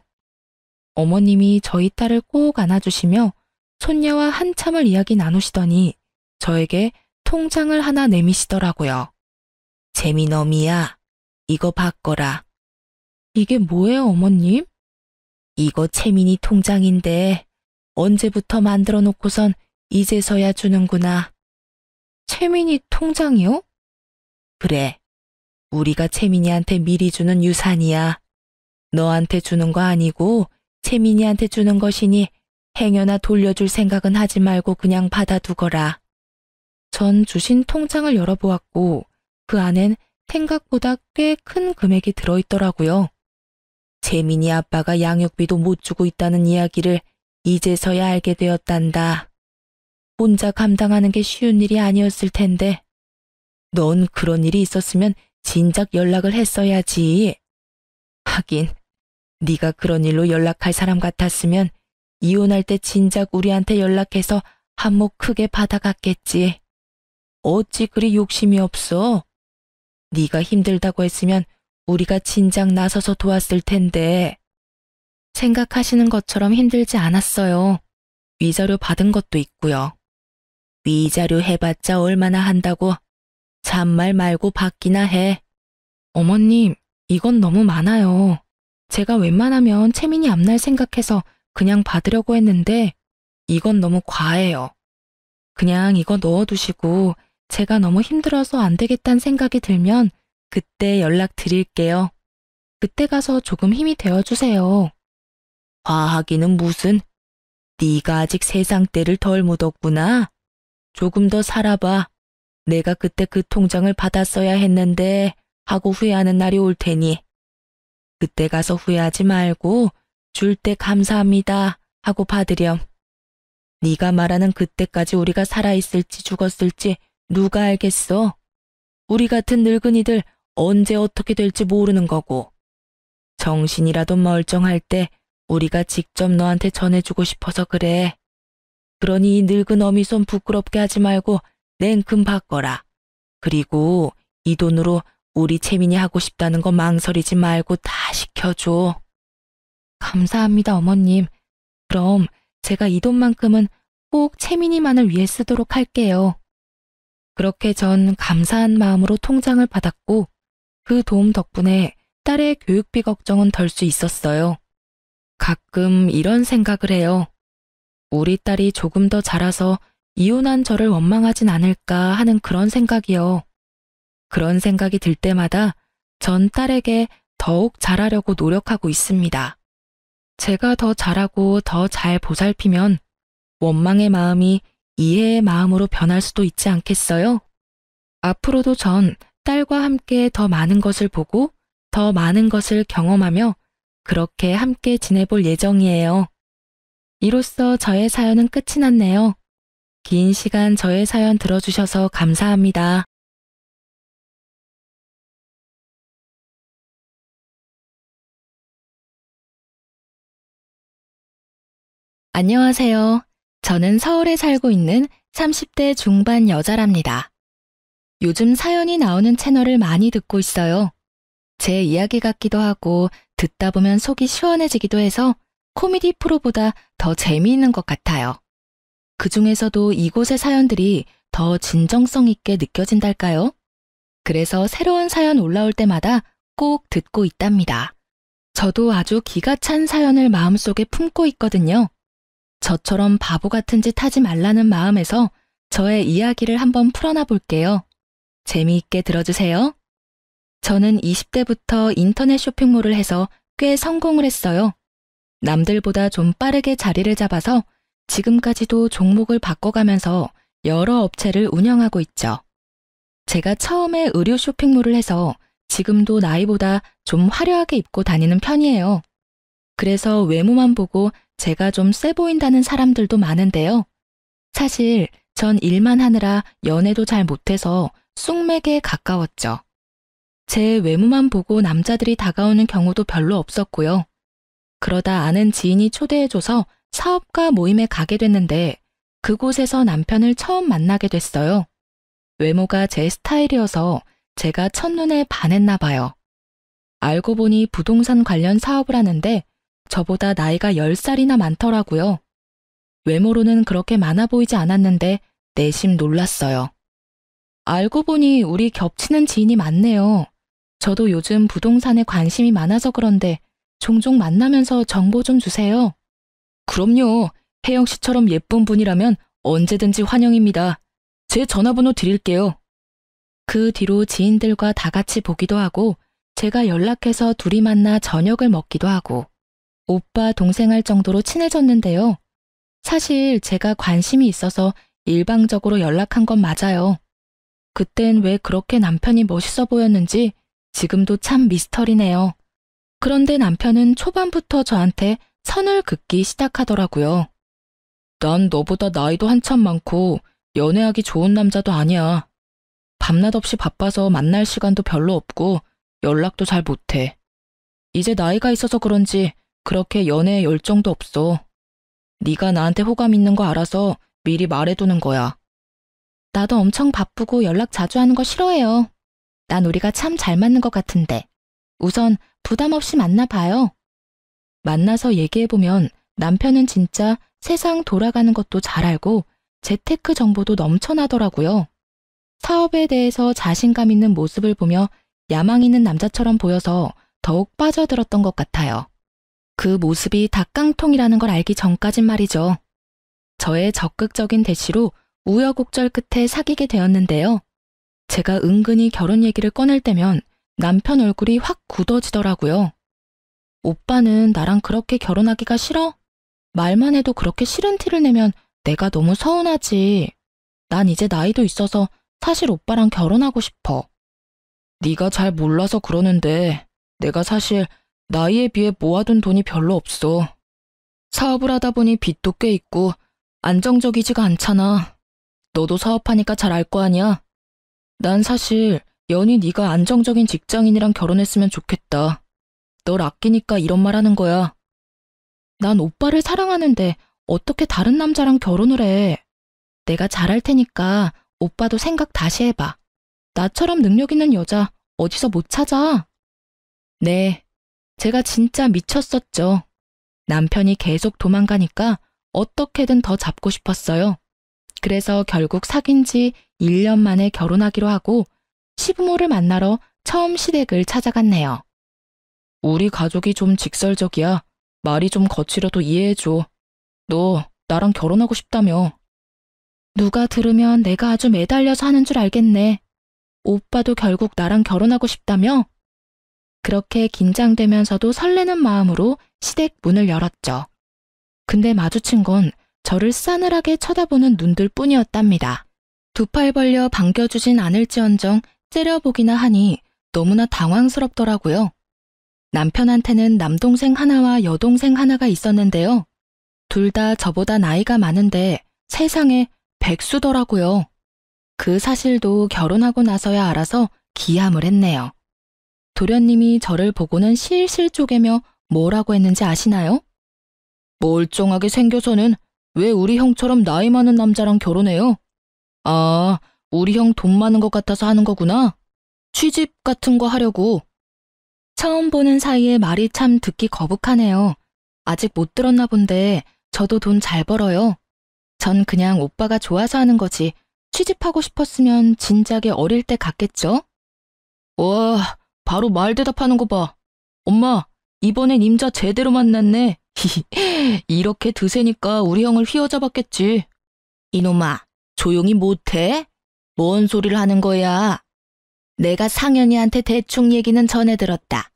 어머님이 저희 딸을 꼭 안아주시며 손녀와 한참을 이야기 나누시더니 저에게 통장을 하나 내미시더라고요. 재미너미야, 이거 바꿔라. 이게 뭐예요, 어머님? 이거 채민이 통장인데 언제부터 만들어 놓고선 이제서야 주는구나. 채민이 통장이요? 그래, 우리가 채민이한테 미리 주는 유산이야. 너한테 주는 거 아니고 채민이한테 주는 것이니 행여나 돌려줄 생각은 하지 말고 그냥 받아두거라. 전 주신 통장을 열어보았고 그 안엔 생각보다 꽤 큰 금액이 들어있더라고요. 재민이 아빠가 양육비도 못 주고 있다는 이야기를 이제서야 알게 되었단다. 혼자 감당하는 게 쉬운 일이 아니었을 텐데. 넌 그런 일이 있었으면 진작 연락을 했어야지. 하긴 네가 그런 일로 연락할 사람 같았으면 이혼할 때 진작 우리한테 연락해서 한몫 크게 받아갔겠지. 어찌 그리 욕심이 없어? 네가 힘들다고 했으면 우리가 진작 나서서 도왔을 텐데. 생각하시는 것처럼 힘들지 않았어요. 위자료 받은 것도 있고요. 위자료 해봤자 얼마나 한다고. 잔말 말고 받기나 해. 어머님, 이건 너무 많아요. 제가 웬만하면 채민이 앞날 생각해서 그냥 받으려고 했는데 이건 너무 과해요. 그냥 이거 넣어두시고 제가 너무 힘들어서 안 되겠다는 생각이 들면 그때 연락 드릴게요. 그때 가서 조금 힘이 되어주세요. 과하기는 무슨. 네가 아직 세상 때를 덜 묻었구나. 조금 더 살아봐. 내가 그때 그 통장을 받았어야 했는데 하고 후회하는 날이 올 테니. 그때 가서 후회하지 말고 줄 때 감사합니다 하고 받으렴. 네가 말하는 그때까지 우리가 살아있을지 죽었을지 누가 알겠어? 우리 같은 늙은이들 언제 어떻게 될지 모르는 거고. 정신이라도 멀쩡할 때 우리가 직접 너한테 전해주고 싶어서 그래. 그러니 이 늙은 어미손 부끄럽게 하지 말고 냉큼 바꿔라. 그리고 이 돈으로 우리 채민이 하고 싶다는 거 망설이지 말고 다 시켜줘. 감사합니다, 어머님. 그럼 제가 이 돈만큼은 꼭 채민이만을 위해 쓰도록 할게요. 그렇게 전 감사한 마음으로 통장을 받았고 그 도움 덕분에 딸의 교육비 걱정은 덜 수 있었어요. 가끔 이런 생각을 해요. 우리 딸이 조금 더 자라서 이혼한 저를 원망하진 않을까 하는 그런 생각이요. 그런 생각이 들 때마다 전 딸에게 더욱 잘하려고 노력하고 있습니다. 제가 더 잘하고 더 잘 보살피면 원망의 마음이 이해의 마음으로 변할 수도 있지 않겠어요? 앞으로도 전 딸과 함께 더 많은 것을 보고 더 많은 것을 경험하며 그렇게 함께 지내볼 예정이에요. 이로써 저의 사연은 끝이 났네요. 긴 시간 저의 사연 들어주셔서 감사합니다. 안녕하세요. 저는 서울에 살고 있는 30대 중반 여자랍니다. 요즘 사연이 나오는 채널을 많이 듣고 있어요. 제 이야기 같기도 하고 듣다 보면 속이 시원해지기도 해서 코미디 프로보다 더 재미있는 것 같아요. 그 중에서도 이곳의 사연들이 더 진정성 있게 느껴진달까요? 그래서 새로운 사연 올라올 때마다 꼭 듣고 있답니다. 저도 아주 기가 찬 사연을 마음속에 품고 있거든요. 저처럼 바보 같은 짓 하지 말라는 마음에서 저의 이야기를 한번 풀어놔 볼게요. 재미있게 들어주세요. 저는 20대부터 인터넷 쇼핑몰을 해서 꽤 성공을 했어요. 남들보다 좀 빠르게 자리를 잡아서 지금까지도 종목을 바꿔가면서 여러 업체를 운영하고 있죠. 제가 처음에 의류 쇼핑몰을 해서 지금도 나이보다 좀 화려하게 입고 다니는 편이에요. 그래서 외모만 보고 제가 좀 세 보인다는 사람들도 많은데요. 사실 전 일만 하느라 연애도 잘 못해서 쑥맥에 가까웠죠. 제 외모만 보고 남자들이 다가오는 경우도 별로 없었고요. 그러다 아는 지인이 초대해줘서 사업가 모임에 가게 됐는데 그곳에서 남편을 처음 만나게 됐어요. 외모가 제 스타일이어서 제가 첫눈에 반했나 봐요. 알고 보니 부동산 관련 사업을 하는데 저보다 나이가 10살이나 많더라고요. 외모로는 그렇게 많아 보이지 않았는데 내심 놀랐어요. 알고 보니 우리 겹치는 지인이 많네요. 저도 요즘 부동산에 관심이 많아서 그런데 종종 만나면서 정보 좀 주세요. 그럼요. 혜영 씨처럼 예쁜 분이라면 언제든지 환영입니다. 제 전화번호 드릴게요. 그 뒤로 지인들과 다 같이 보기도 하고 제가 연락해서 둘이 만나 저녁을 먹기도 하고 오빠 동생 할 정도로 친해졌는데요. 사실 제가 관심이 있어서 일방적으로 연락한 건 맞아요. 그땐 왜 그렇게 남편이 멋있어 보였는지 지금도 참 미스터리네요. 그런데 남편은 초반부터 저한테 선을 긋기 시작하더라고요. 난 너보다 나이도 한참 많고 연애하기 좋은 남자도 아니야. 밤낮 없이 바빠서 만날 시간도 별로 없고 연락도 잘 못해. 이제 나이가 있어서 그런지 그렇게 연애에 열정도 없어. 네가 나한테 호감 있는 거 알아서 미리 말해두는 거야. 나도 엄청 바쁘고 연락 자주 하는 거 싫어해요. 난 우리가 참 잘 맞는 것 같은데. 우선 부담 없이 만나봐요. 만나서 얘기해보면 남편은 진짜 세상 돌아가는 것도 잘 알고 재테크 정보도 넘쳐나더라고요. 사업에 대해서 자신감 있는 모습을 보며 야망 있는 남자처럼 보여서 더욱 빠져들었던 것 같아요. 그 모습이 닭깡통이라는 걸 알기 전까진 말이죠. 저의 적극적인 대시로 우여곡절 끝에 사귀게 되었는데요. 제가 은근히 결혼 얘기를 꺼낼 때면 남편 얼굴이 확 굳어지더라고요. 오빠는 나랑 그렇게 결혼하기가 싫어? 말만 해도 그렇게 싫은 티를 내면 내가 너무 서운하지. 난 이제 나이도 있어서 사실 오빠랑 결혼하고 싶어. 네가 잘 몰라서 그러는데 내가 사실 나이에 비해 모아둔 돈이 별로 없어. 사업을 하다 보니 빚도 꽤 있고 안정적이지가 않잖아. 너도 사업하니까 잘 알 거 아니야? 난 사실 연희 네가 안정적인 직장인이랑 결혼했으면 좋겠다. 널 아끼니까 이런 말 하는 거야. 난 오빠를 사랑하는데 어떻게 다른 남자랑 결혼을 해? 내가 잘할 테니까 오빠도 생각 다시 해봐. 나처럼 능력 있는 여자 어디서 못 찾아? 네, 제가 진짜 미쳤었죠. 남편이 계속 도망가니까 어떻게든 더 잡고 싶었어요. 그래서 결국 사귄 지 1년 만에 결혼하기로 하고 시부모를 만나러 처음 시댁을 찾아갔네요. 우리 가족이 좀 직설적이야. 말이 좀 거칠어도 이해해줘. 너 나랑 결혼하고 싶다며. 누가 들으면 내가 아주 매달려서 하는 줄 알겠네. 오빠도 결국 나랑 결혼하고 싶다며? 그렇게 긴장되면서도 설레는 마음으로 시댁 문을 열었죠. 근데 마주친 건 저를 싸늘하게 쳐다보는 눈들 뿐이었답니다. 두 팔 벌려 반겨주진 않을지언정 째려보기나 하니 너무나 당황스럽더라고요. 남편한테는 남동생 하나와 여동생 하나가 있었는데요. 둘 다 저보다 나이가 많은데 세상에 백수더라고요. 그 사실도 결혼하고 나서야 알아서 기함을 했네요. 도련님이 저를 보고는 실실 쪼개며 뭐라고 했는지 아시나요? 멀쩡하게 생겨서는 왜 우리 형처럼 나이 많은 남자랑 결혼해요? 아, 우리 형 돈 많은 것 같아서 하는 거구나. 취집 같은 거 하려고. 처음 보는 사이에 말이 참 듣기 거북하네요. 아직 못 들었나 본데 저도 돈 잘 벌어요. 전 그냥 오빠가 좋아서 하는 거지 취집하고 싶었으면 진작에 어릴 때 갔겠죠? 와, 바로 말 대답하는 거 봐. 엄마, 이번엔 임자 제대로 만났네. 이렇게 드세니까 우리 형을 휘어잡았겠지. 이놈아, 조용히 못해? 뭔 소리를 하는 거야? 내가 상현이한테 대충 얘기는 전해 들었다.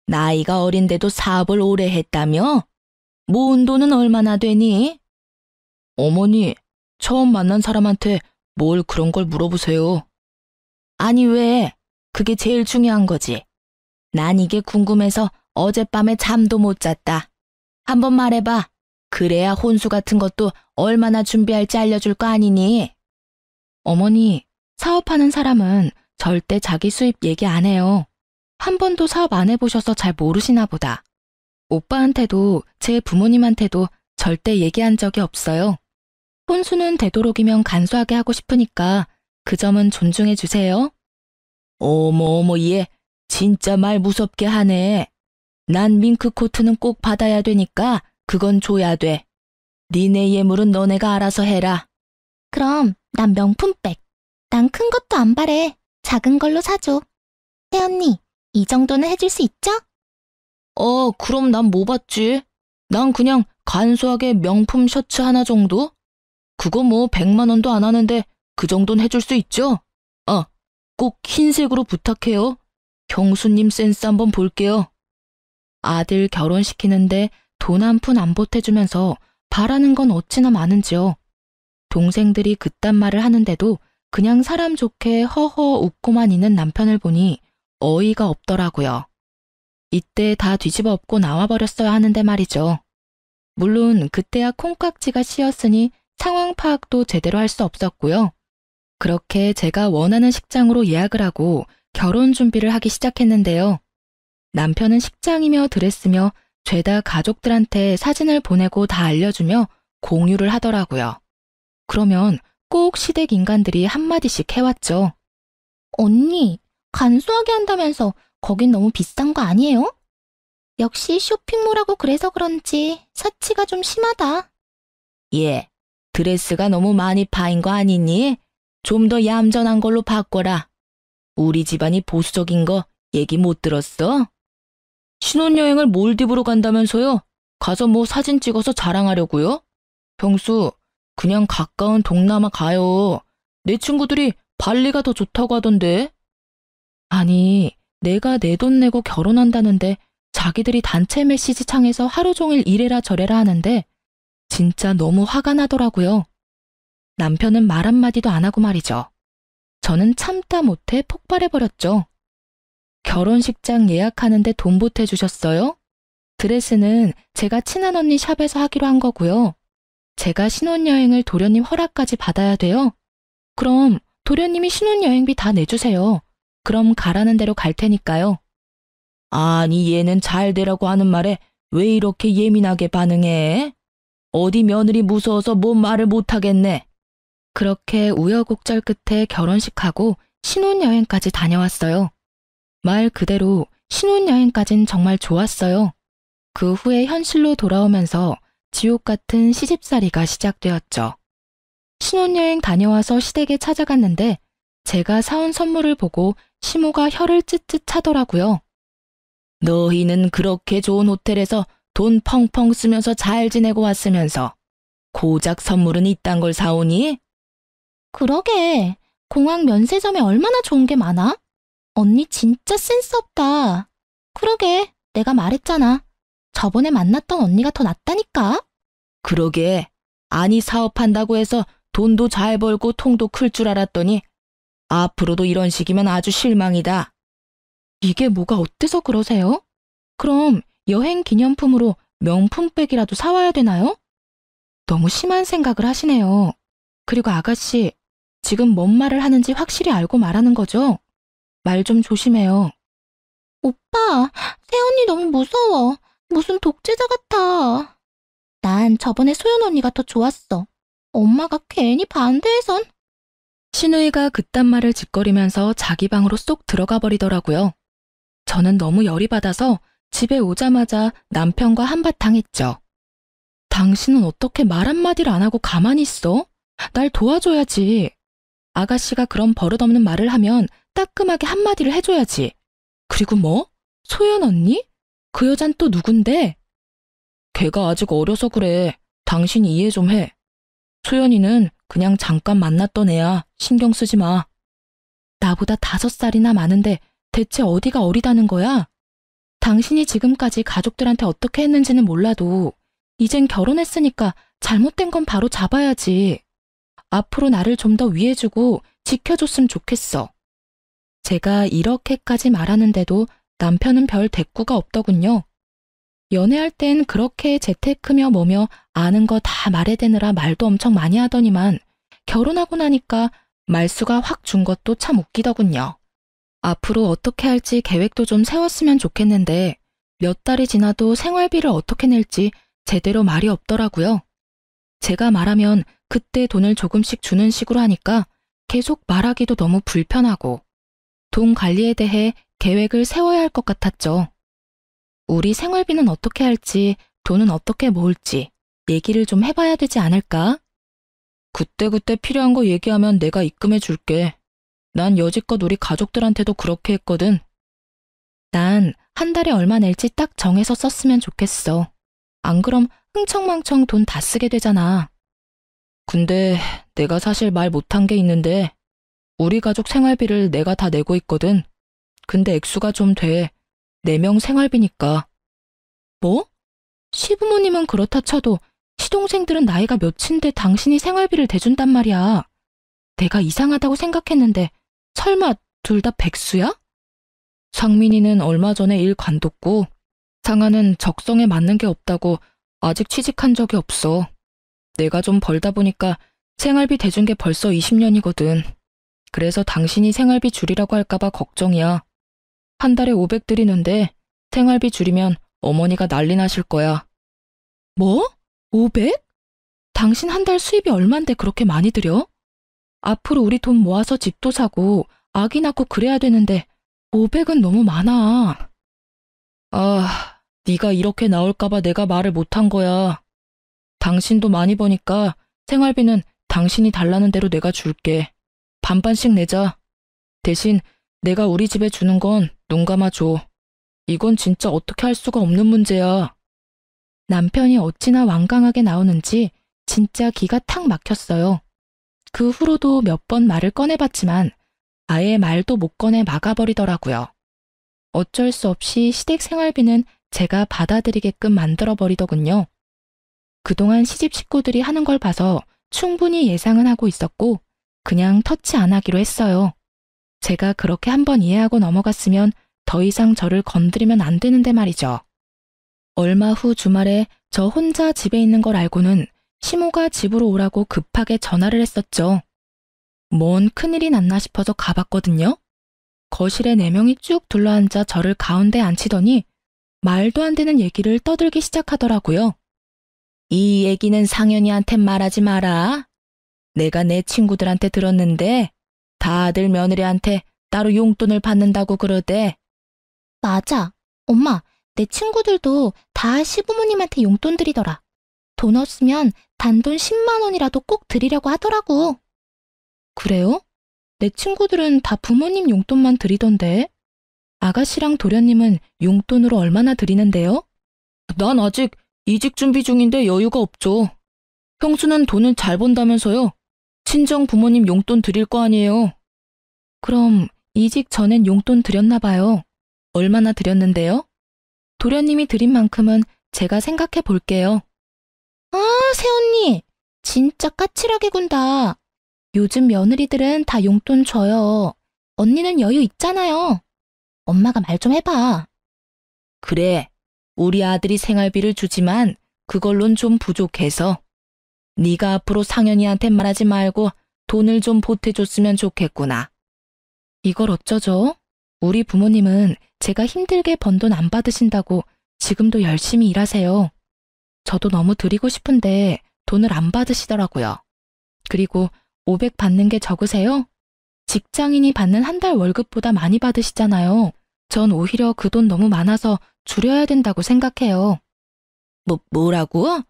나이가 어린데도 사업을 오래 했다며? 모은 돈은 얼마나 되니? 어머니, 처음 만난 사람한테 뭘 그런 걸 물어보세요. 아니 왜? 그게 제일 중요한 거지. 난 이게 궁금해서 어젯밤에 잠도 못 잤다. 한번 말해봐. 그래야 혼수 같은 것도 얼마나 준비할지 알려줄 거 아니니? 어머니, 사업하는 사람은 절대 자기 수입 얘기 안 해요. 한 번도 사업 안 해보셔서 잘 모르시나 보다. 오빠한테도 제 부모님한테도 절대 얘기한 적이 없어요. 혼수는 되도록이면 간소하게 하고 싶으니까 그 점은 존중해 주세요. 어머 얘 진짜 말 무섭게 하네. 난 밍크코트는 꼭 받아야 되니까 그건 줘야 돼. 니네 예물은 너네가 알아서 해라. 그럼 난 명품백. 난 큰 것도 안 바래. 작은 걸로 사줘. 혜언니, 이 정도는 해줄 수 있죠? 그럼 난 뭐 받지? 난 그냥 간소하게 명품 셔츠 하나 정도? 그거 뭐 100만 원도 안 하는데 그 정도는 해줄 수 있죠? 꼭 흰색으로 부탁해요. 경수님 센스 한번 볼게요. 아들 결혼시키는데 돈 한 푼 안 보태주면서 바라는 건 어찌나 많은지요. 동생들이 그딴 말을 하는데도 그냥 사람 좋게 허허 웃고만 있는 남편을 보니 어이가 없더라고요. 이때 다 뒤집어 엎고 나와버렸어야 하는데 말이죠. 물론 그때야 콩깍지가 씌었으니 상황 파악도 제대로 할 수 없었고요. 그렇게 제가 원하는 식장으로 예약을 하고 결혼 준비를 하기 시작했는데요. 남편은 식장이며 드레스며 죄다 가족들한테 사진을 보내고 다 알려주며 공유를 하더라고요. 그러면 꼭 시댁 인간들이 한마디씩 해왔죠. 언니, 간소하게 한다면서 거긴 너무 비싼 거 아니에요? 역시 쇼핑몰하고 그래서 그런지 사치가 좀 심하다. 예, 드레스가 너무 많이 파인 거 아니니? 좀 더 얌전한 걸로 바꿔라. 우리 집안이 보수적인 거 얘기 못 들었어? 신혼여행을 몰디브로 간다면서요? 가서 뭐 사진 찍어서 자랑하려고요? 병수, 그냥 가까운 동남아 가요. 내 친구들이 발리가 더 좋다고 하던데. 아니, 내가 내 돈 내고 결혼한다는데 자기들이 단체 메시지 창에서 하루 종일 이래라 저래라 하는데 진짜 너무 화가 나더라고요. 남편은 말 한마디도 안 하고 말이죠. 저는 참다 못해 폭발해버렸죠. 결혼식장 예약하는데 돈 보태주셨어요? 드레스는 제가 친한 언니 샵에서 하기로 한 거고요. 제가 신혼여행을 도련님 허락까지 받아야 돼요? 그럼 도련님이 신혼여행비 다 내주세요. 그럼 가라는 대로 갈 테니까요. 아니, 얘는 잘 되라고 하는 말에 왜 이렇게 예민하게 반응해? 어디 며느리 무서워서 뭔 말을 못하겠네. 그렇게 우여곡절 끝에 결혼식하고 신혼여행까지 다녀왔어요. 말 그대로 신혼여행까진 정말 좋았어요. 그 후에 현실로 돌아오면서 지옥 같은 시집살이가 시작되었죠. 신혼여행 다녀와서 시댁에 찾아갔는데 제가 사온 선물을 보고 시모가 혀를 쯧쯧 차더라고요. 너희는 그렇게 좋은 호텔에서 돈 펑펑 쓰면서 잘 지내고 왔으면서 고작 선물은 이딴 걸 사오니? 그러게, 공항 면세점에 얼마나 좋은 게 많아? 언니 진짜 센스 없다. 그러게, 내가 말했잖아. 저번에 만났던 언니가 더 낫다니까? 그러게, 아니 사업한다고 해서 돈도 잘 벌고 통도 클 줄 알았더니 앞으로도 이런 식이면 아주 실망이다. 이게 뭐가 어때서 그러세요? 그럼 여행 기념품으로 명품백이라도 사와야 되나요? 너무 심한 생각을 하시네요. 그리고 아가씨, 지금 뭔 말을 하는지 확실히 알고 말하는 거죠? 말 좀 조심해요. 오빠, 새언니 너무 무서워. 무슨 독재자 같아. 난 저번에 소연 언니가 더 좋았어. 엄마가 괜히 반대해선. 신우이가 그딴 말을 짓거리면서 자기 방으로 쏙 들어가 버리더라고요. 저는 너무 열이 받아서 집에 오자마자 남편과 한바탕 했죠. 당신은 어떻게 말 한마디를 안 하고 가만히 있어? 날 도와줘야지. 아가씨가 그런 버릇없는 말을 하면 따끔하게 한마디를 해줘야지. 그리고 뭐? 소연 언니? 그 여잔 또 누군데? 걔가 아직 어려서 그래. 당신이 이해 좀 해. 소연이는 그냥 잠깐 만났던 애야. 신경 쓰지 마. 나보다 5살이나 많은데 대체 어디가 어리다는 거야? 당신이 지금까지 가족들한테 어떻게 했는지는 몰라도 이젠 결혼했으니까 잘못된 건 바로 잡아야지. 앞으로 나를 좀 더 위해주고 지켜줬으면 좋겠어. 제가 이렇게까지 말하는데도 남편은 별 대꾸가 없더군요. 연애할 땐 그렇게 재테크며 뭐며 아는 거 다 말해대느라 말도 엄청 많이 하더니만 결혼하고 나니까 말수가 확 준 것도 참 웃기더군요. 앞으로 어떻게 할지 계획도 좀 세웠으면 좋겠는데 몇 달이 지나도 생활비를 어떻게 낼지 제대로 말이 없더라고요. 제가 말하면 그때 돈을 조금씩 주는 식으로 하니까 계속 말하기도 너무 불편하고 돈 관리에 대해 계획을 세워야 할 것 같았죠. 우리 생활비는 어떻게 할지, 돈은 어떻게 모을지 얘기를 좀 해봐야 되지 않을까? 그때그때 필요한 거 얘기하면 내가 입금해 줄게. 난 여지껏 우리 가족들한테도 그렇게 했거든. 난 한 달에 얼마 낼지 딱 정해서 썼으면 좋겠어. 안 그럼 흥청망청 돈 다 쓰게 되잖아. 근데 내가 사실 말 못한 게 있는데 우리 가족 생활비를 내가 다 내고 있거든. 근데 액수가 좀 돼. 4명 생활비니까. 뭐? 시부모님은 그렇다 쳐도 시동생들은 나이가 몇인데 당신이 생활비를 대준단 말이야. 내가 이상하다고 생각했는데 설마 둘 다 백수야? 상민이는 얼마 전에 일 관뒀고 상아는 적성에 맞는 게 없다고 아직 취직한 적이 없어. 내가 좀 벌다 보니까 생활비 대준 게 벌써 20년이거든. 그래서 당신이 생활비 줄이라고 할까봐 걱정이야. 한 달에 500 드리는데 생활비 줄이면 어머니가 난리 나실 거야. 뭐? 500? 당신 한 달 수입이 얼만데 그렇게 많이 들여? 앞으로 우리 돈 모아서 집도 사고 아기 낳고 그래야 되는데 500은 너무 많아. 아, 네가 이렇게 나올까봐 내가 말을 못한 거야. 당신도 많이 버니까 생활비는 당신이 달라는 대로 내가 줄게. 반반씩 내자. 대신 내가 우리 집에 주는 건 눈 감아줘. 이건 진짜 어떻게 할 수가 없는 문제야. 남편이 어찌나 완강하게 나오는지 진짜 기가 탁 막혔어요. 그 후로도 몇 번 말을 꺼내봤지만 아예 말도 못 꺼내 막아버리더라고요. 어쩔 수 없이 시댁 생활비는 제가 받아들이게끔 만들어버리더군요. 그동안 시집 식구들이 하는 걸 봐서 충분히 예상은 하고 있었고 그냥 터치 안 하기로 했어요. 제가 그렇게 한번 이해하고 넘어갔으면 더 이상 저를 건드리면 안 되는데 말이죠. 얼마 후 주말에 저 혼자 집에 있는 걸 알고는 시모가 집으로 오라고 급하게 전화를 했었죠. 뭔 큰일이 났나 싶어서 가봤거든요. 거실에 4명이 쭉 둘러앉아 저를 가운데 앉히더니 말도 안 되는 얘기를 떠들기 시작하더라고요. 이 얘기는 상현이한테 말하지 마라. 내가 내 친구들한테 들었는데 다들 며느리한테 따로 용돈을 받는다고 그러대. 맞아. 엄마, 내 친구들도 다 시부모님한테 용돈 드리더라. 돈 없으면 단돈 10만 원이라도 꼭 드리려고 하더라고. 그래요? 내 친구들은 다 부모님 용돈만 드리던데. 아가씨랑 도련님은 용돈으로 얼마나 드리는데요? 난 아직 이직 준비 중인데 여유가 없죠. 형수는 돈을 잘 번다면서요. 친정 부모님 용돈 드릴 거 아니에요. 그럼 이직 전엔 용돈 드렸나 봐요. 얼마나 드렸는데요? 도련님이 드린 만큼은 제가 생각해 볼게요. 아, 새언니. 진짜 까칠하게 군다. 요즘 며느리들은 다 용돈 줘요. 언니는 여유 있잖아요. 엄마가 말 좀 해봐. 그래, 우리 아들이 생활비를 주지만 그걸론 좀 부족해서. 네가 앞으로 상현이한테 말하지 말고 돈을 좀 보태줬으면 좋겠구나. 이걸 어쩌죠? 우리 부모님은 제가 힘들게 번 돈 안 받으신다고 지금도 열심히 일하세요. 저도 너무 드리고 싶은데 돈을 안 받으시더라고요. 그리고 500 받는 게 적으세요? 직장인이 받는 한 달 월급보다 많이 받으시잖아요. 전 오히려 그 돈 너무 많아서 줄여야 된다고 생각해요. 뭐라고?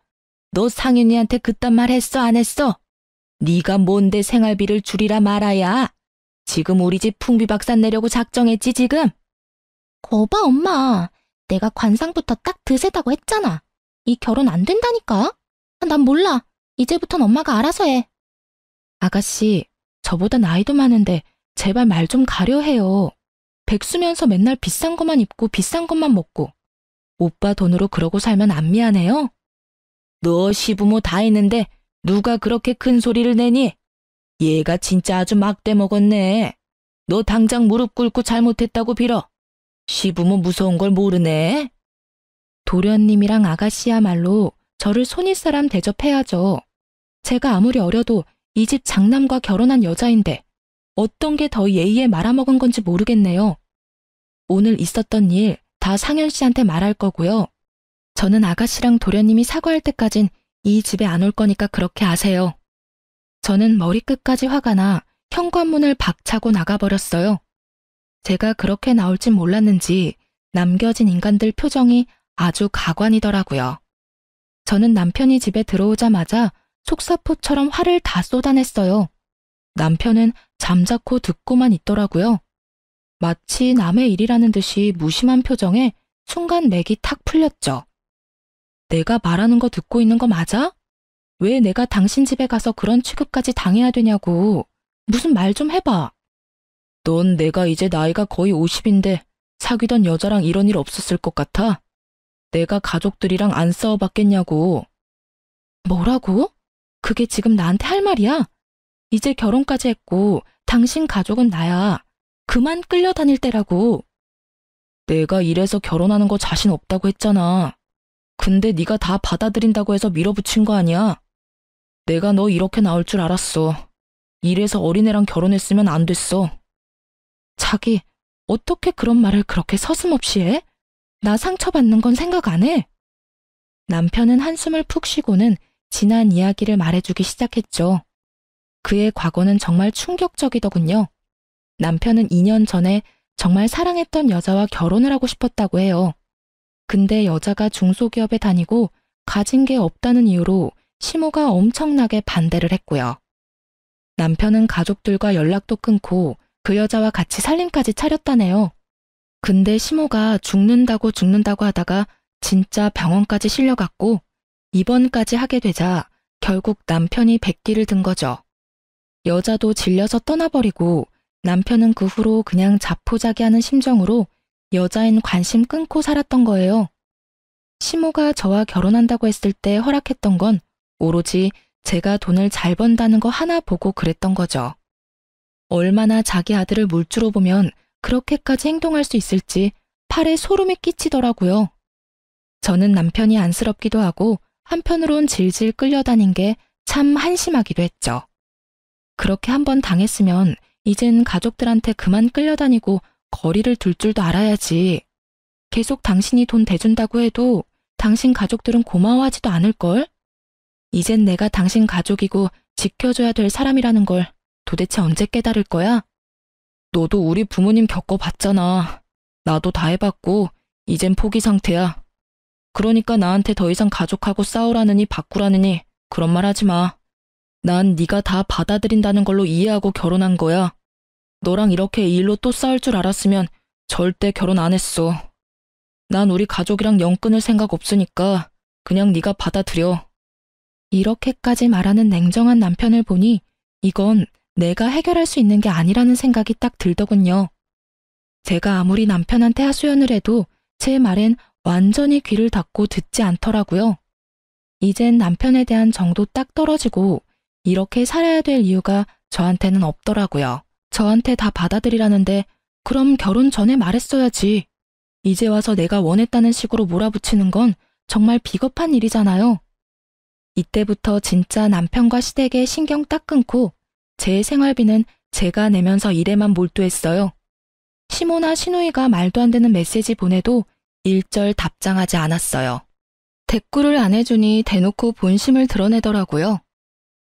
너 상현이한테 그딴 말 했어, 안 했어? 네가 뭔데 생활비를 줄이라 말아야? 지금 우리 집 풍비박산 내려고 작정했지, 지금? 거봐, 엄마. 내가 관상부터 딱 드세다고 했잖아. 이 결혼 안 된다니까? 난 몰라. 이제부턴 엄마가 알아서 해. 아가씨, 저보다 나이도 많은데 제발 말 좀 가려해요. 백수면서 맨날 비싼 것만 입고 비싼 것만 먹고. 오빠 돈으로 그러고 살면 안 미안해요? 너 시부모 다 했는데 누가 그렇게 큰 소리를 내니? 얘가 진짜 아주 막대 먹었네. 너 당장 무릎 꿇고 잘못했다고 빌어. 시부모 무서운 걸 모르네. 도련님이랑 아가씨야말로 저를 손윗사람 대접해야죠. 제가 아무리 어려도 이 집 장남과 결혼한 여자인데 어떤 게 더 예의에 말아먹은 건지 모르겠네요. 오늘 있었던 일 다 상현 씨한테 말할 거고요. 저는 아가씨랑 도련님이 사과할 때까진 이 집에 안 올 거니까 그렇게 아세요. 저는 머리끝까지 화가 나 현관문을 박차고 나가버렸어요. 제가 그렇게 나올 진 몰랐는지 남겨진 인간들 표정이 아주 가관이더라고요. 저는 남편이 집에 들어오자마자 속사포처럼 화를 다 쏟아냈어요. 남편은 잠자코 듣고만 있더라고요. 마치 남의 일이라는 듯이 무심한 표정에 순간 맥이 탁 풀렸죠. 내가 말하는 거 듣고 있는 거 맞아? 왜 내가 당신 집에 가서 그런 취급까지 당해야 되냐고. 무슨 말 좀 해봐. 넌 내가 이제 나이가 거의 50인데 사귀던 여자랑 이런 일 없었을 것 같아? 내가 가족들이랑 안 싸워봤겠냐고. 뭐라고? 그게 지금 나한테 할 말이야? 이제 결혼까지 했고 당신 가족은 나야. 그만 끌려다닐 때라고. 내가 이래서 결혼하는 거 자신 없다고 했잖아. 근데 네가 다 받아들인다고 해서 밀어붙인 거 아니야? 내가 너 이렇게 나올 줄 알았어. 이래서 어린애랑 결혼했으면 안 됐어. 자기, 어떻게 그런 말을 그렇게 서슴없이 해? 나 상처받는 건 생각 안 해? 남편은 한숨을 푹 쉬고는 지난 이야기를 말해주기 시작했죠. 그의 과거는 정말 충격적이더군요. 남편은 2년 전에 정말 사랑했던 여자와 결혼을 하고 싶었다고 해요. 근데 여자가 중소기업에 다니고 가진 게 없다는 이유로 시모가 엄청나게 반대를 했고요. 남편은 가족들과 연락도 끊고 그 여자와 같이 살림까지 차렸다네요. 근데 시모가 죽는다고 하다가 진짜 병원까지 실려갔고 입원까지 하게 되자 결국 남편이 백기를 든 거죠. 여자도 질려서 떠나버리고 남편은 그 후로 그냥 자포자기하는 심정으로 여자인 관심 끊고 살았던 거예요. 시모가 저와 결혼한다고 했을 때 허락했던 건 오로지 제가 돈을 잘 번다는 거 하나 보고 그랬던 거죠. 얼마나 자기 아들을 물주로 보면 그렇게까지 행동할 수 있을지 팔에 소름이 끼치더라고요. 저는 남편이 안쓰럽기도 하고 한편으론 질질 끌려다닌 게 참 한심하기도 했죠. 그렇게 한번 당했으면 이젠 가족들한테 그만 끌려다니고 거리를 둘 줄도 알아야지. 계속 당신이 돈 대준다고 해도 당신 가족들은 고마워하지도 않을걸? 이젠 내가 당신 가족이고 지켜줘야 될 사람이라는 걸 도대체 언제 깨달을 거야? 너도 우리 부모님 겪어봤잖아. 나도 다 해봤고 이젠 포기 상태야. 그러니까 나한테 더 이상 가족하고 싸우라느니 바꾸라느니 그런 말 하지 마. 난 네가 다 받아들인다는 걸로 이해하고 결혼한 거야. 너랑 이렇게 이 일로 또 싸울 줄 알았으면 절대 결혼 안 했어. 난 우리 가족이랑 영 끊을 생각 없으니까 그냥 네가 받아들여. 이렇게까지 말하는 냉정한 남편을 보니 이건 내가 해결할 수 있는 게 아니라는 생각이 딱 들더군요. 제가 아무리 남편한테 하소연을 해도 제 말엔 완전히 귀를 닫고 듣지 않더라고요. 이젠 남편에 대한 정도 딱 떨어지고 이렇게 살아야 될 이유가 저한테는 없더라고요. 저한테 다 받아들이라는데 그럼 결혼 전에 말했어야지. 이제 와서 내가 원했다는 식으로 몰아붙이는 건 정말 비겁한 일이잖아요. 이때부터 진짜 남편과 시댁에 신경 딱 끊고 제 생활비는 제가 내면서 일에만 몰두했어요. 시모나 시누이가 말도 안 되는 메시지 보내도 일절 답장하지 않았어요. 대꾸를 안 해주니 대놓고 본심을 드러내더라고요.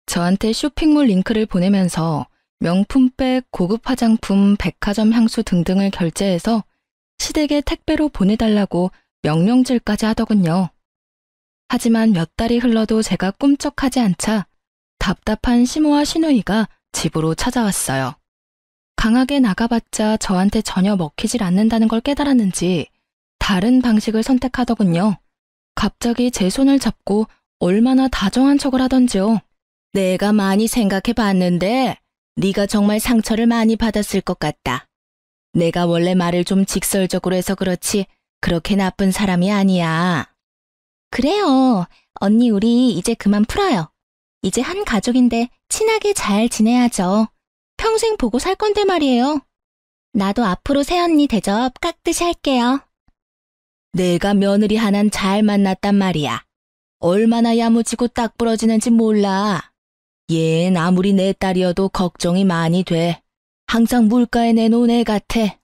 저한테 쇼핑몰 링크를 보내면서 명품백, 고급 화장품, 백화점 향수 등등을 결제해서 시댁에 택배로 보내달라고 명령질까지 하더군요. 하지만 몇 달이 흘러도 제가 꿈쩍하지 않자 답답한 시모와 시누이가 집으로 찾아왔어요. 강하게 나가봤자 저한테 전혀 먹히질 않는다는 걸 깨달았는지 다른 방식을 선택하더군요. 갑자기 제 손을 잡고 얼마나 다정한 척을 하던지요. 내가 많이 생각해봤는데 네가 정말 상처를 많이 받았을 것 같다. 내가 원래 말을 좀 직설적으로 해서 그렇지 그렇게 나쁜 사람이 아니야. 그래요. 언니 우리 이제 그만 풀어요. 이제 한 가족인데 친하게 잘 지내야죠. 평생 보고 살 건데 말이에요. 나도 앞으로 새언니 대접 깍듯이 할게요. 내가 며느리 하나는 잘 만났단 말이야. 얼마나 야무지고 딱 부러지는지 몰라. 얜 아무리 내 딸이어도 걱정이 많이 돼. 항상 물가에 내놓은 애 같아.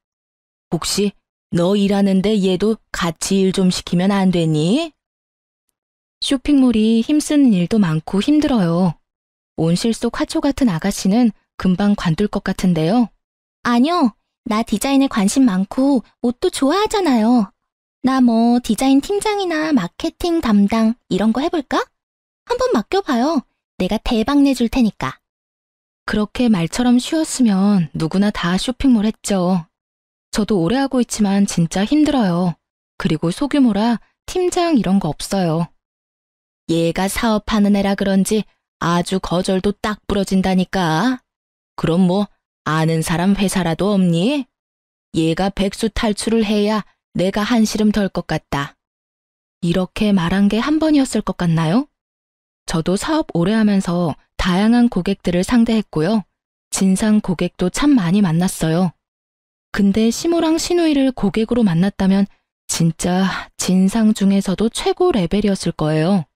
혹시 너 일하는데 얘도 같이 일 좀 시키면 안 되니? 쇼핑몰이 힘쓰는 일도 많고 힘들어요. 온실 속 화초 같은 아가씨는 금방 관둘 것 같은데요. 아니요. 나 디자인에 관심 많고 옷도 좋아하잖아요. 나 뭐 디자인 팀장이나 마케팅 담당 이런 거 해볼까? 한번 맡겨봐요. 내가 대박 내줄 테니까. 그렇게 말처럼 쉬웠으면 누구나 다 쇼핑몰 했죠. 저도 오래 하고 있지만 진짜 힘들어요. 그리고 소규모라 팀장 이런 거 없어요. 얘가 사업하는 애라 그런지 아주 거절도 딱 부러진다니까. 그럼 뭐 아는 사람 회사라도 없니? 얘가 백수 탈출을 해야 내가 한시름 덜 것 같다. 이렇게 말한 게 한 번이었을 것 같나요? 저도 사업 오래 하면서 다양한 고객들을 상대했고요. 진상 고객도 참 많이 만났어요. 근데 시모랑 시누이를 고객으로 만났다면 진짜 진상 중에서도 최고 레벨이었을 거예요.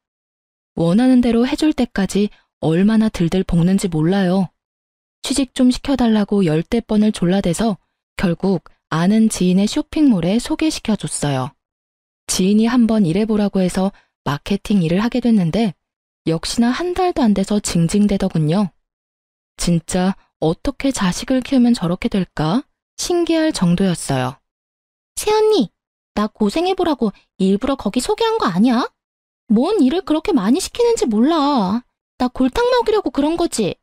원하는 대로 해줄 때까지 얼마나 들들 볶는지 몰라요. 취직 좀 시켜달라고 10대 번을 졸라대서 결국 아는 지인의 쇼핑몰에 소개시켜줬어요. 지인이 한번 일해보라고 해서 마케팅 일을 하게 됐는데 역시나 한 달도 안 돼서 징징대더군요. 진짜 어떻게 자식을 키우면 저렇게 될까? 신기할 정도였어요. 새언니, 나 고생해보라고 일부러 거기 소개한 거 아니야? 뭔 일을 그렇게 많이 시키는지 몰라. 나 골탕 먹이려고 그런 거지.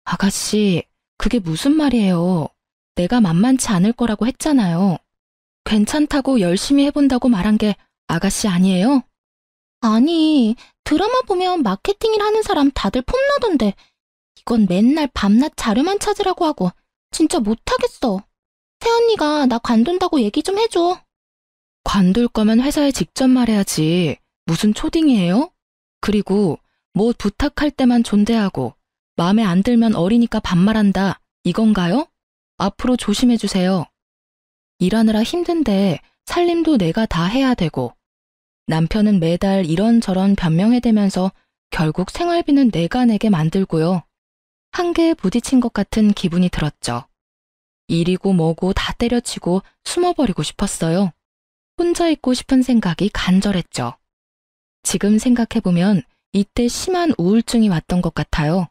아가씨, 그게 무슨 말이에요. 내가 만만치 않을 거라고 했잖아요. 괜찮다고 열심히 해본다고 말한 게 아가씨 아니에요? 아니, 드라마 보면 마케팅 일 하는 사람 다들 폼나던데 이건 맨날 밤낮 자료만 찾으라고 하고 진짜 못하겠어. 새언니가 나 관둔다고 얘기 좀 해줘. 관둘 거면 회사에 직접 말해야지. 무슨 초딩이에요? 그리고 뭐 부탁할 때만 존대하고 마음에 안 들면 어리니까 반말한다. 이건가요? 앞으로 조심해주세요. 일하느라 힘든데 살림도 내가 다 해야 되고 남편은 매달 이런저런 변명해대면서 결국 생활비는 내가 내게 만들고요. 한계에 부딪힌 것 같은 기분이 들었죠. 일이고 뭐고 다 때려치고 숨어버리고 싶었어요. 혼자 있고 싶은 생각이 간절했죠. 지금 생각해보면 이때 심한 우울증이 왔던 것 같아요.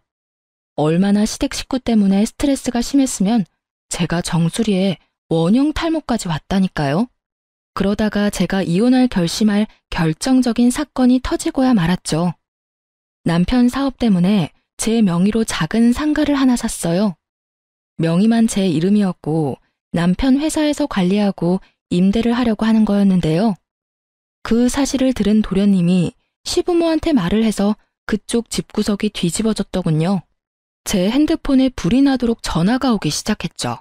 얼마나 시댁 식구 때문에 스트레스가 심했으면 제가 정수리에 원형 탈모까지 왔다니까요. 그러다가 제가 이혼할 결심할 결정적인 사건이 터지고야 말았죠. 남편 사업 때문에 제 명의로 작은 상가를 하나 샀어요. 명의만 제 이름이었고 남편 회사에서 관리하고 임대를 하려고 하는 거였는데요. 그 사실을 들은 도련님이 시부모한테 말을 해서 그쪽 집구석이 뒤집어졌더군요. 제 핸드폰에 불이 나도록 전화가 오기 시작했죠.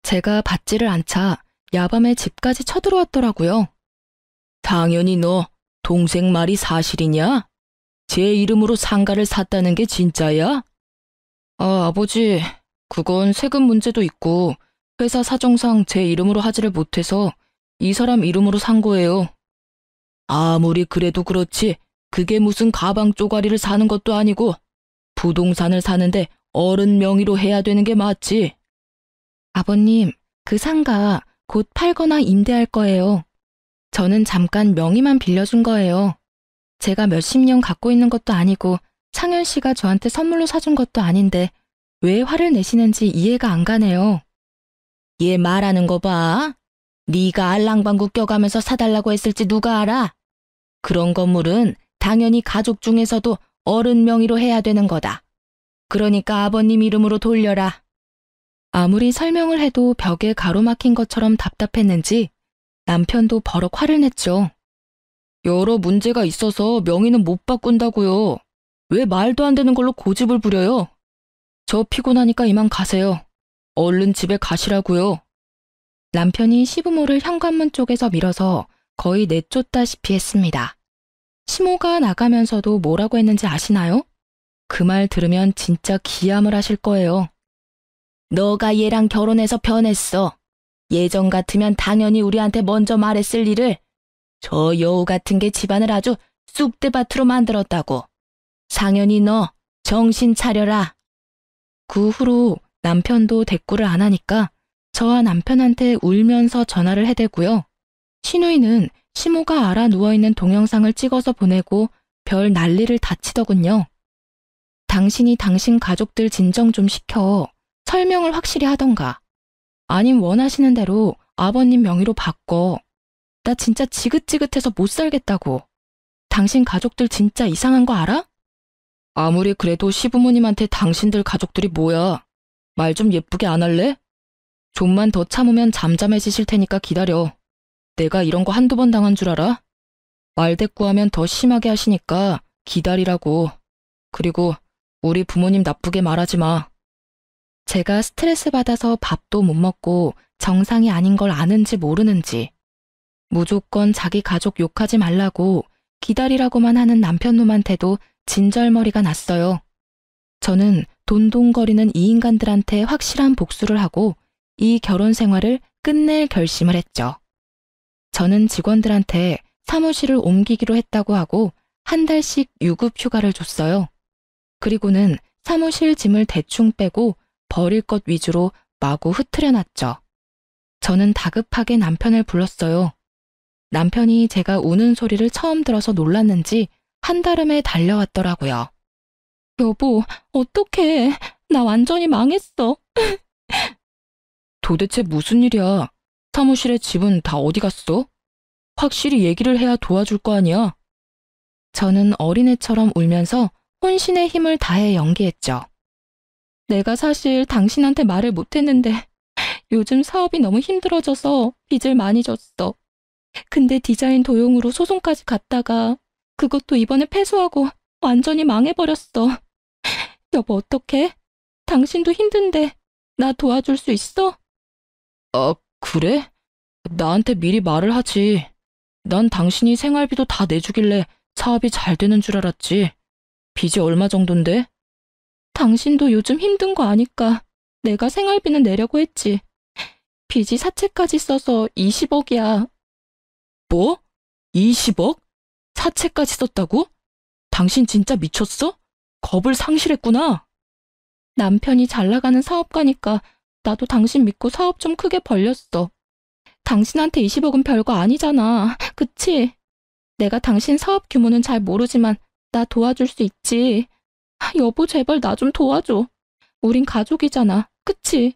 제가 받지를 않자 야밤에 집까지 쳐들어왔더라고요. 당연히 너 동생 말이 사실이냐? 제 이름으로 상가를 샀다는 게 진짜야? 아버지, 그건 세금 문제도 있고 회사 사정상 제 이름으로 하지를 못해서 이 사람 이름으로 산 거예요. 아무리 그래도 그렇지 그게 무슨 가방 쪼가리를 사는 것도 아니고 부동산을 사는데 어른 명의로 해야 되는 게 맞지. 아버님, 그 상가 곧 팔거나 임대할 거예요. 저는 잠깐 명의만 빌려준 거예요. 제가 몇십 년 갖고 있는 것도 아니고 창현 씨가 저한테 선물로 사준 것도 아닌데 왜 화를 내시는지 이해가 안 가네요. 얘 말하는 거 봐. 네가 알랑방구 껴가면서 사달라고 했을지 누가 알아? 그런 건물은 당연히 가족 중에서도 어른 명의로 해야 되는 거다. 그러니까 아버님 이름으로 돌려라. 아무리 설명을 해도 벽에 가로막힌 것처럼 답답했는지 남편도 버럭 화를 냈죠. 여러 문제가 있어서 명의는 못 바꾼다고요. 왜 말도 안 되는 걸로 고집을 부려요? 저 피곤하니까 이만 가세요. 얼른 집에 가시라고요. 남편이 시부모를 현관문 쪽에서 밀어서 거의 내쫓다시피 했습니다. 시모가 나가면서도 뭐라고 했는지 아시나요? 그 말 들으면 진짜 기함을 하실 거예요. 너가 얘랑 결혼해서 변했어. 예전 같으면 당연히 우리한테 먼저 말했을 일을 저 여우 같은 게 집안을 아주 쑥대밭으로 만들었다고. 상현이 너 정신 차려라. 그 후로 남편도 대꾸를 안 하니까 저와 남편한테 울면서 전화를 해대고요. 시누이는 시모가 알아 누워있는 동영상을 찍어서 보내고 별 난리를 다 치더군요. 당신이 당신 가족들 진정 좀 시켜 설명을 확실히 하던가. 아님 원하시는 대로 아버님 명의로 바꿔. 나 진짜 지긋지긋해서 못 살겠다고. 당신 가족들 진짜 이상한 거 알아? 아무리 그래도 시부모님한테 당신들 가족들이 뭐야. 말 좀 예쁘게 안 할래? 좀만 더 참으면 잠잠해지실 테니까 기다려. 내가 이런 거 한두 번 당한 줄 알아? 말대꾸하면 더 심하게 하시니까 기다리라고. 그리고 우리 부모님 나쁘게 말하지 마. 제가 스트레스 받아서 밥도 못 먹고 정상이 아닌 걸 아는지 모르는지 무조건 자기 가족 욕하지 말라고 기다리라고만 하는 남편 놈한테도 진절머리가 났어요. 저는 돈동거리는 이 인간들한테 확실한 복수를 하고 이 결혼 생활을 끝낼 결심을 했죠. 저는 직원들한테 사무실을 옮기기로 했다고 하고 한 달씩 유급 휴가를 줬어요. 그리고는 사무실 짐을 대충 빼고 버릴 것 위주로 마구 흩트려 놨죠. 저는 다급하게 남편을 불렀어요. 남편이 제가 우는 소리를 처음 들어서 놀랐는지 한달음에 달려왔더라고요. 여보, 어떡해. 나 완전히 망했어. 도대체 무슨 일이야? 사무실에 집은 다 어디 갔어? 확실히 얘기를 해야 도와줄 거 아니야? 저는 어린애처럼 울면서 혼신의 힘을 다해 연기했죠. 내가 사실 당신한테 말을 못했는데 요즘 사업이 너무 힘들어져서 빚을 많이 졌어. 근데 디자인 도용으로 소송까지 갔다가 그것도 이번에 패소하고 완전히 망해버렸어. 여보, 어떡해? 당신도 힘든데 나 도와줄 수 있어? 아, 그래? 나한테 미리 말을 하지. 난 당신이 생활비도 다 내주길래 사업이 잘 되는 줄 알았지. 빚이 얼마 정도인데? 당신도 요즘 힘든 거 아니까 내가 생활비는 내려고 했지. 빚이 사채까지 써서 20억이야. 뭐? 20억? 사채까지 썼다고? 당신 진짜 미쳤어? 겁을 상실했구나. 남편이 잘 나가는 사업가니까 나도 당신 믿고 사업 좀 크게 벌렸어. 당신한테 20억은 별거 아니잖아. 그치? 내가 당신 사업 규모는 잘 모르지만 나 도와줄 수 있지. 여보, 제발 나 좀 도와줘. 우린 가족이잖아. 그치?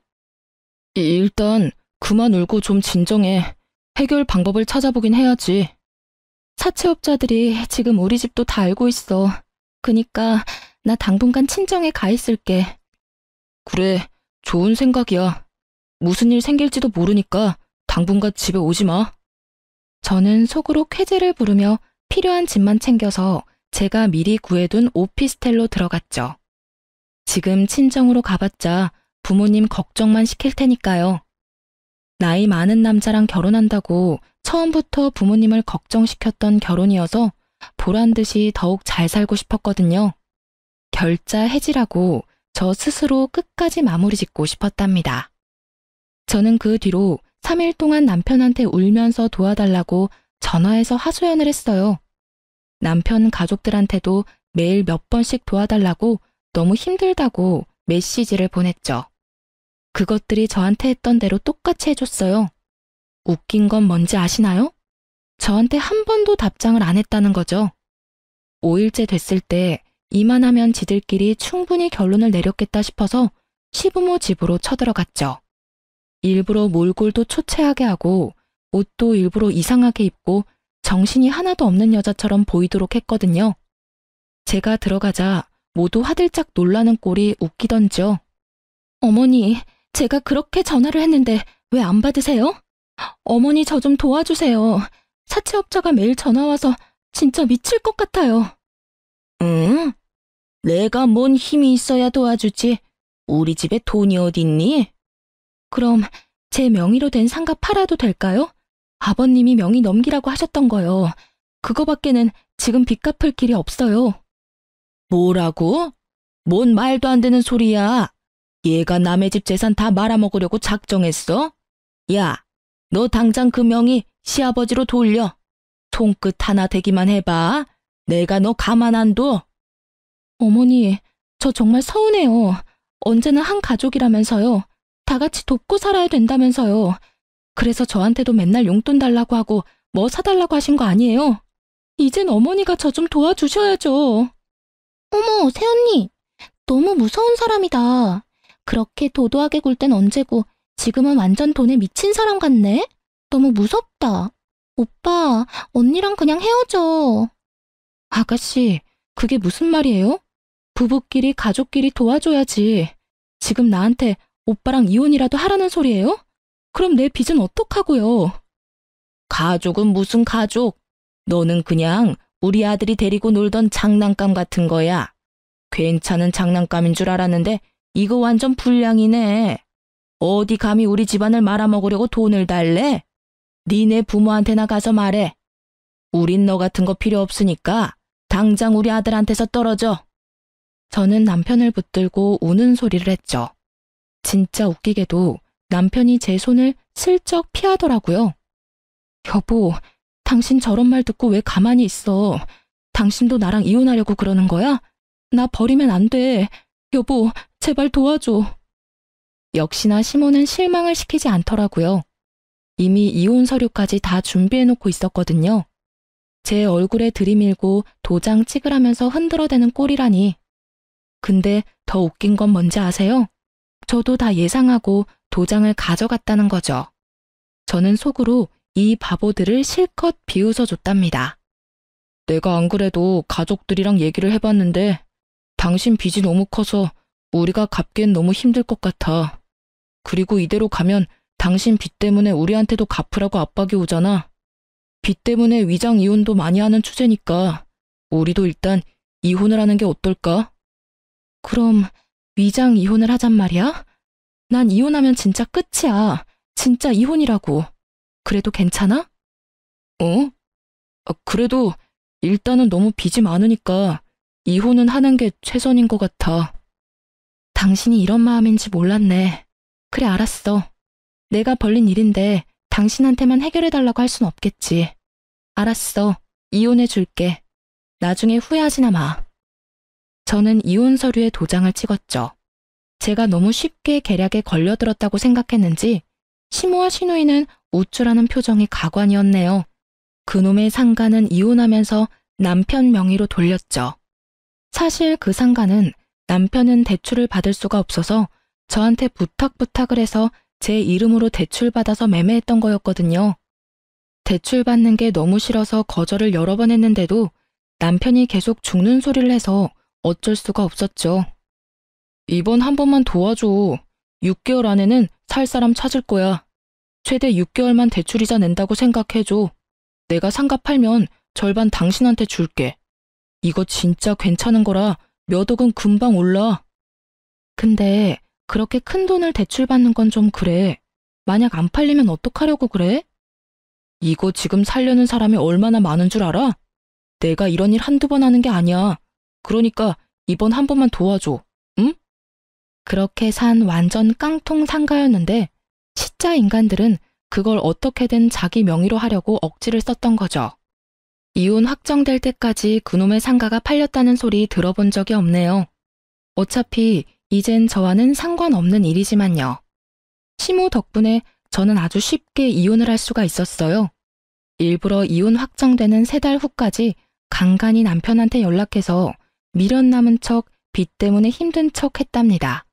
일단 그만 울고 좀 진정해. 해결 방법을 찾아보긴 해야지. 사채업자들이 지금 우리 집도 다 알고 있어. 그니까 나 당분간 친정에 가 있을게. 그래, 좋은 생각이야. 무슨 일 생길지도 모르니까 당분간 집에 오지 마. 저는 속으로 쾌재를 부르며 필요한 짐만 챙겨서 제가 미리 구해둔 오피스텔로 들어갔죠. 지금 친정으로 가봤자 부모님 걱정만 시킬 테니까요. 나이 많은 남자랑 결혼한다고 처음부터 부모님을 걱정시켰던 결혼이어서 보란듯이 더욱 잘 살고 싶었거든요. 결자 해지라고 저 스스로 끝까지 마무리 짓고 싶었답니다. 저는 그 뒤로 3일 동안 남편한테 울면서 도와달라고 전화해서 하소연을 했어요. 남편 가족들한테도 매일 몇 번씩 도와달라고 너무 힘들다고 메시지를 보냈죠. 그것들이 저한테 했던 대로 똑같이 해줬어요. 웃긴 건 뭔지 아시나요? 저한테 한 번도 답장을 안 했다는 거죠. 5일째 됐을 때 이만하면 지들끼리 충분히 결론을 내렸겠다 싶어서 시부모 집으로 쳐들어갔죠. 일부러 몰골도 초췌하게 하고 옷도 일부러 이상하게 입고 정신이 하나도 없는 여자처럼 보이도록 했거든요. 제가 들어가자 모두 화들짝 놀라는 꼴이 웃기던지요. 어머니, 제가 그렇게 전화를 했는데 왜 안 받으세요? 어머니, 저 좀 도와주세요. 사채업자가 매일 전화와서 진짜 미칠 것 같아요. 응? 내가 뭔 힘이 있어야 도와주지. 우리 집에 돈이 어딨니? 그럼 제 명의로 된 상가 팔아도 될까요? 아버님이 명의 넘기라고 하셨던 거요. 그거밖에는 지금 빚 갚을 길이 없어요. 뭐라고? 뭔 말도 안 되는 소리야. 얘가 남의 집 재산 다 말아먹으려고 작정했어? 야, 너 당장 그 명의 시아버지로 돌려. 손끝 하나 대기만 해봐. 내가 너 가만 안 둬. 어머니, 저 정말 서운해요. 언제나 한 가족이라면서요. 다 같이 돕고 살아야 된다면서요. 그래서 저한테도 맨날 용돈 달라고 하고 뭐 사달라고 하신 거 아니에요? 이젠 어머니가 저 좀 도와주셔야죠. 어머, 새언니. 너무 무서운 사람이다. 그렇게 도도하게 굴 땐 언제고 지금은 완전 돈에 미친 사람 같네? 너무 무섭다. 오빠, 언니랑 그냥 헤어져. 아가씨, 그게 무슨 말이에요? 부부끼리 가족끼리 도와줘야지. 지금 나한테 오빠랑 이혼이라도 하라는 소리예요? 그럼 내 빚은 어떡하고요? 가족은 무슨 가족? 너는 그냥 우리 아들이 데리고 놀던 장난감 같은 거야. 괜찮은 장난감인 줄 알았는데 이거 완전 불량이네. 어디 감히 우리 집안을 말아먹으려고 돈을 달래? 니네 부모한테나 가서 말해. 우린 너 같은 거 필요 없으니까 당장 우리 아들한테서 떨어져. 저는 남편을 붙들고 우는 소리를 했죠. 진짜 웃기게도 남편이 제 손을 슬쩍 피하더라고요. 여보, 당신 저런 말 듣고 왜 가만히 있어? 당신도 나랑 이혼하려고 그러는 거야? 나 버리면 안 돼. 여보, 제발 도와줘. 역시나 시모는 실망을 시키지 않더라고요. 이미 이혼 서류까지 다 준비해놓고 있었거든요. 제 얼굴에 들이밀고 도장 찍으라면서 흔들어대는 꼴이라니. 근데 더 웃긴 건 뭔지 아세요? 저도 다 예상하고 도장을 가져갔다는 거죠. 저는 속으로 이 바보들을 실컷 비웃어줬답니다. 내가 안 그래도 가족들이랑 얘기를 해봤는데 당신 빚이 너무 커서 우리가 갚기엔 너무 힘들 것 같아. 그리고 이대로 가면 당신 빚 때문에 우리한테도 갚으라고 압박이 오잖아. 빚 때문에 위장 이혼도 많이 하는 추세니까 우리도 일단 이혼을 하는 게 어떨까? 그럼 위장 이혼을 하잔 말이야? 난 이혼하면 진짜 끝이야. 진짜 이혼이라고. 그래도 괜찮아? 어? 그래도 일단은 너무 빚이 많으니까 이혼은 하는 게 최선인 것 같아. 당신이 이런 마음인지 몰랐네. 그래, 알았어. 내가 벌린 일인데 당신한테만 해결해달라고 할 순 없겠지. 알았어. 이혼해줄게. 나중에 후회하지나 마. 저는 이혼 서류에 도장을 찍었죠. 제가 너무 쉽게 계략에 걸려들었다고 생각했는지 시모와 시누이는 우쭐하는 표정이 가관이었네요. 그놈의 상가는 이혼하면서 남편 명의로 돌렸죠. 사실 그 상가는 남편은 대출을 받을 수가 없어서 저한테 부탁을 해서 제 이름으로 대출받아서 매매했던 거였거든요. 대출받는 게 너무 싫어서 거절을 여러 번 했는데도 남편이 계속 죽는 소리를 해서 어쩔 수가 없었죠. 이번 한 번만 도와줘. 6개월 안에는 살 사람 찾을 거야. 최대 6개월만 대출이자 낸다고 생각해줘. 내가 상가 팔면 절반 당신한테 줄게. 이거 진짜 괜찮은 거라 몇 억은 금방 올라. 근데 그렇게 큰 돈을 대출받는 건 좀 그래. 만약 안 팔리면 어떡하려고 그래? 이거 지금 살려는 사람이 얼마나 많은 줄 알아? 내가 이런 일 한두 번 하는 게 아니야. 그러니까 이번 한 번만 도와줘. 응? 그렇게 산 완전 깡통 상가였는데 시짜 인간들은 그걸 어떻게든 자기 명의로 하려고 억지를 썼던 거죠. 이혼 확정될 때까지 그놈의 상가가 팔렸다는 소리 들어본 적이 없네요. 어차피 이젠 저와는 상관없는 일이지만요. 시모 덕분에 저는 아주 쉽게 이혼을 할 수가 있었어요. 일부러 이혼 확정되는 3달 후까지 간간히 남편한테 연락해서 미련 남은 척, 빚 때문에 힘든 척 했답니다.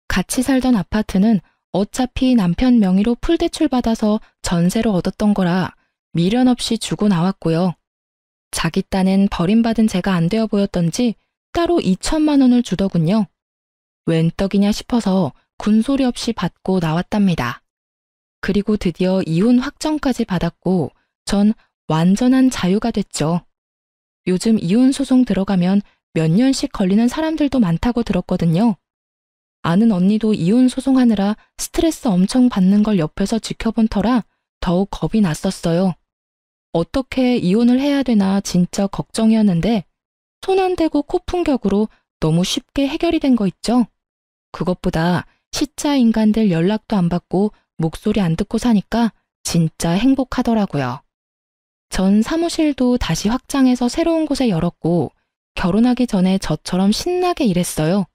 같이 살던 아파트는 어차피 남편 명의로 풀대출 받아서 전세로 얻었던 거라 미련 없이 주고 나왔고요. 자기 딴엔 버림받은 제가 안 되어 보였던지 따로 2천만 원을 주더군요. 웬 떡이냐 싶어서 군소리 없이 받고 나왔답니다. 그리고 드디어 이혼 확정까지 받았고 전 완전한 자유가 됐죠. 요즘 이혼 소송 들어가면 몇 년씩 걸리는 사람들도 많다고 들었거든요. 아는 언니도 이혼 소송하느라 스트레스 엄청 받는 걸 옆에서 지켜본 터라 더욱 겁이 났었어요. 어떻게 이혼을 해야 되나 진짜 걱정이었는데 손 안 대고 코푼격으로 너무 쉽게 해결이 된 거 있죠? 그것보다 시짜 인간들 연락도 안 받고 목소리 안 듣고 사니까 진짜 행복하더라고요. 전 사무실도 다시 확장해서 새로운 곳에 열었고 결혼하기 전에 저처럼 신나게 일했어요.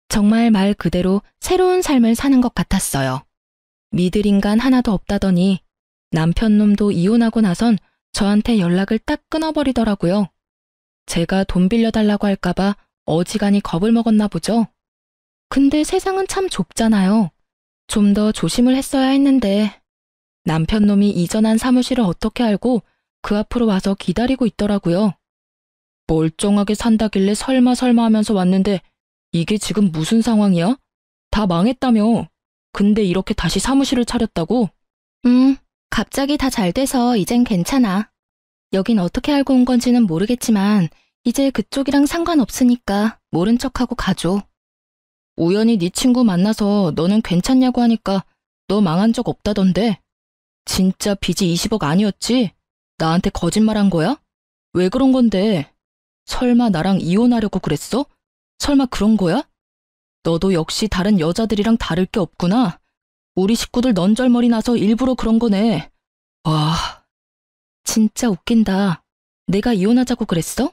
정말 말 그대로 새로운 삶을 사는 것 같았어요. 믿을 인간 하나도 없다더니 남편 놈도 이혼하고 나선 저한테 연락을 딱 끊어버리더라고요. 제가 돈 빌려달라고 할까봐 어지간히 겁을 먹었나 보죠. 근데 세상은 참 좁잖아요. 좀 더 조심을 했어야 했는데 남편 놈이 이전한 사무실을 어떻게 알고 그 앞으로 와서 기다리고 있더라고요. 멀쩡하게 산다길래 설마 하면서 왔는데 이게 지금 무슨 상황이야? 다 망했다며. 근데 이렇게 다시 사무실을 차렸다고? 갑자기 다 잘 돼서 이젠 괜찮아. 여긴 어떻게 알고 온 건지는 모르겠지만 이제 그쪽이랑 상관없으니까 모른 척하고 가줘. 우연히 네 친구 만나서 너는 괜찮냐고 하니까 너 망한 적 없다던데. 진짜 빚이 20억 아니었지? 나한테 거짓말한 거야? 왜 그런 건데? 설마 나랑 이혼하려고 그랬어? 설마 그런 거야? 너도 역시 다른 여자들이랑 다를 게 없구나. 우리 식구들 넌절머리 나서 일부러 그런 거네. 와, 진짜 웃긴다. 내가 이혼하자고 그랬어?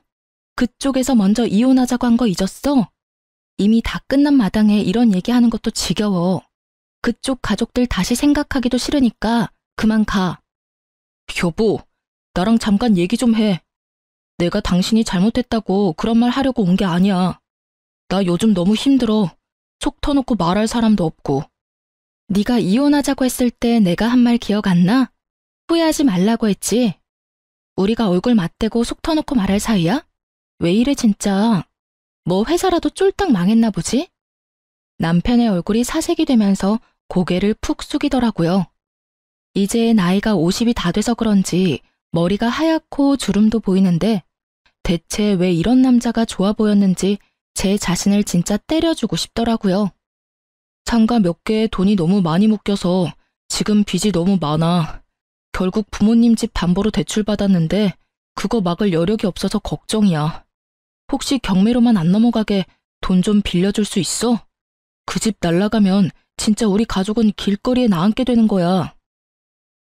그쪽에서 먼저 이혼하자고 한 거 잊었어? 이미 다 끝난 마당에 이런 얘기하는 것도 지겨워. 그쪽 가족들 다시 생각하기도 싫으니까 그만 가. 여보, 나랑 잠깐 얘기 좀 해. 내가 당신이 잘못했다고 그런 말 하려고 온 게 아니야. 나 요즘 너무 힘들어. 속 터놓고 말할 사람도 없고. 네가 이혼하자고 했을 때 내가 한 말 기억 안 나? 후회하지 말라고 했지. 우리가 얼굴 맞대고 속 터놓고 말할 사이야? 왜 이래 진짜. 뭐 회사라도 쫄딱 망했나 보지? 남편의 얼굴이 사색이 되면서 고개를 푹 숙이더라고요. 이제 나이가 50이 다 돼서 그런지 머리가 하얗고 주름도 보이는데 대체 왜 이런 남자가 좋아 보였는지 제 자신을 진짜 때려주고 싶더라고요. 상가 몇 개에 돈이 너무 많이 묶여서 지금 빚이 너무 많아. 결국 부모님 집 담보로 대출받았는데 그거 막을 여력이 없어서 걱정이야. 혹시 경매로만 안 넘어가게 돈 좀 빌려줄 수 있어? 그 집 날라가면 진짜 우리 가족은 길거리에 나앉게 되는 거야.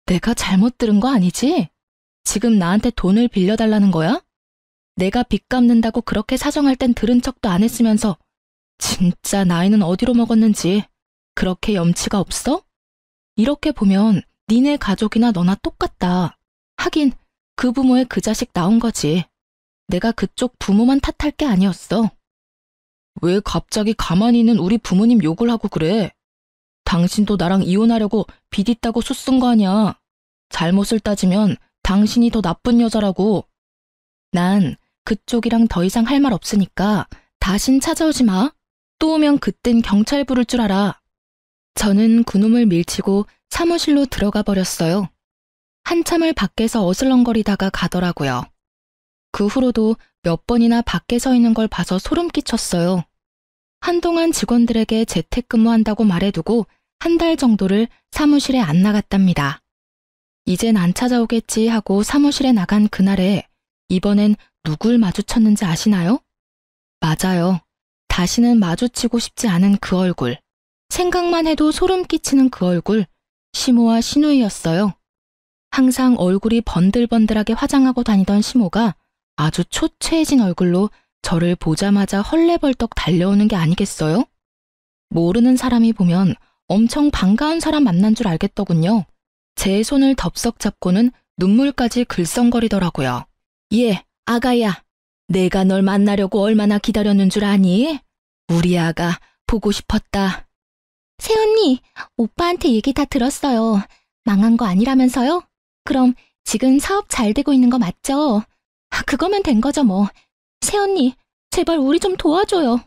내가 잘못 들은 거 아니지? 지금 나한테 돈을 빌려달라는 거야? 내가 빚 갚는다고 그렇게 사정할 땐 들은 척도 안 했으면서 진짜 나이는 어디로 먹었는지 그렇게 염치가 없어? 이렇게 보면 니네 가족이나 너나 똑같다. 하긴 그 부모의 그 자식 나온 거지. 내가 그쪽 부모만 탓할 게 아니었어. 왜 갑자기 가만히 있는 우리 부모님 욕을 하고 그래? 당신도 나랑 이혼하려고 빚 있다고 수 쓴 거 아니야. 잘못을 따지면 당신이 더 나쁜 여자라고. 난 그쪽이랑 더 이상 할 말 없으니까 다신 찾아오지 마. 또 오면 그땐 경찰 부를 줄 알아. 저는 그놈을 밀치고 사무실로 들어가 버렸어요. 한참을 밖에서 어슬렁거리다가 가더라고요. 그 후로도 몇 번이나 밖에 서 있는 걸 봐서 소름 끼쳤어요. 한동안 직원들에게 재택근무한다고 말해두고 한 달 정도를 사무실에 안 나갔답니다. 이젠 안 찾아오겠지 하고 사무실에 나간 그날에 이번엔 누굴 마주쳤는지 아시나요? 맞아요. 다시는 마주치고 싶지 않은 그 얼굴. 생각만 해도 소름 끼치는 그 얼굴. 시모와 신우이였어요. 항상 얼굴이 번들번들하게 화장하고 다니던 시모가 아주 초췌해진 얼굴로 저를 보자마자 헐레벌떡 달려오는 게 아니겠어요? 모르는 사람이 보면 엄청 반가운 사람 만난 줄 알겠더군요. 제 손을 덥석 잡고는 눈물까지 글썽거리더라고요. 예, 아가야. 내가 널 만나려고 얼마나 기다렸는 줄 아니? 우리 아가 보고 싶었다. 새언니, 오빠한테 얘기 다 들었어요. 망한 거 아니라면서요? 그럼 지금 사업 잘 되고 있는 거 맞죠? 그거면 된 거죠 뭐. 새언니, 제발 우리 좀 도와줘요.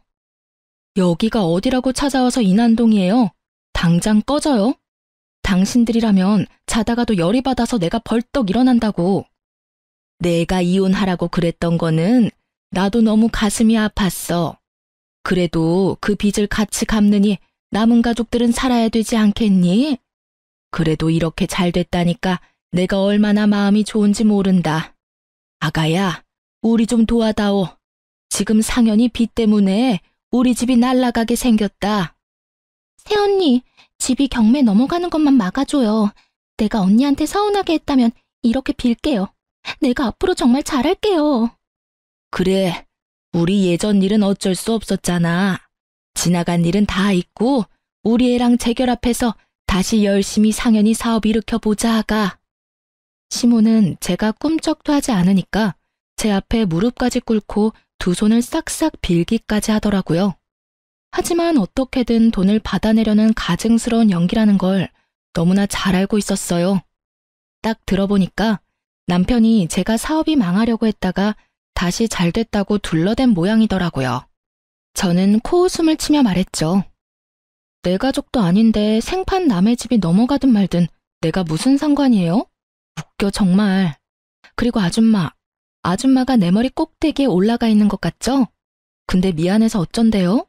여기가 어디라고 찾아와서 이난동이에요. 당장 꺼져요. 당신들이라면 자다가도 열이 받아서 내가 벌떡 일어난다고. 내가 이혼하라고 그랬던 거는 나도 너무 가슴이 아팠어. 그래도 그 빚을 같이 갚느니 남은 가족들은 살아야 되지 않겠니? 그래도 이렇게 잘 됐다니까 내가 얼마나 마음이 좋은지 모른다. 아가야, 우리 좀 도와다오. 지금 상현이 빚 때문에 우리 집이 날아가게 생겼다. 새언니, 집이 경매 넘어가는 것만 막아줘요. 내가 언니한테 서운하게 했다면 이렇게 빌게요. 내가 앞으로 정말 잘할게요. 그래, 우리 예전 일은 어쩔 수 없었잖아. 지나간 일은 다 잊고 우리 애랑 재결합해서 다시 열심히 상현이 사업 일으켜보자 아가. 시모는 제가 꿈쩍도 하지 않으니까 제 앞에 무릎까지 꿇고 두 손을 싹싹 빌기까지 하더라고요. 하지만 어떻게든 돈을 받아내려는 가증스러운 연기라는 걸 너무나 잘 알고 있었어요. 딱 들어보니까 남편이 제가 사업이 망하려고 했다가 다시 잘 됐다고 둘러댄 모양이더라고요. 저는 코웃음을 치며 말했죠. 내 가족도 아닌데 생판 남의 집이 넘어가든 말든 내가 무슨 상관이에요? 웃겨 정말. 그리고 아줌마가 내 머리 꼭대기에 올라가 있는 것 같죠? 근데 미안해서 어쩐대요?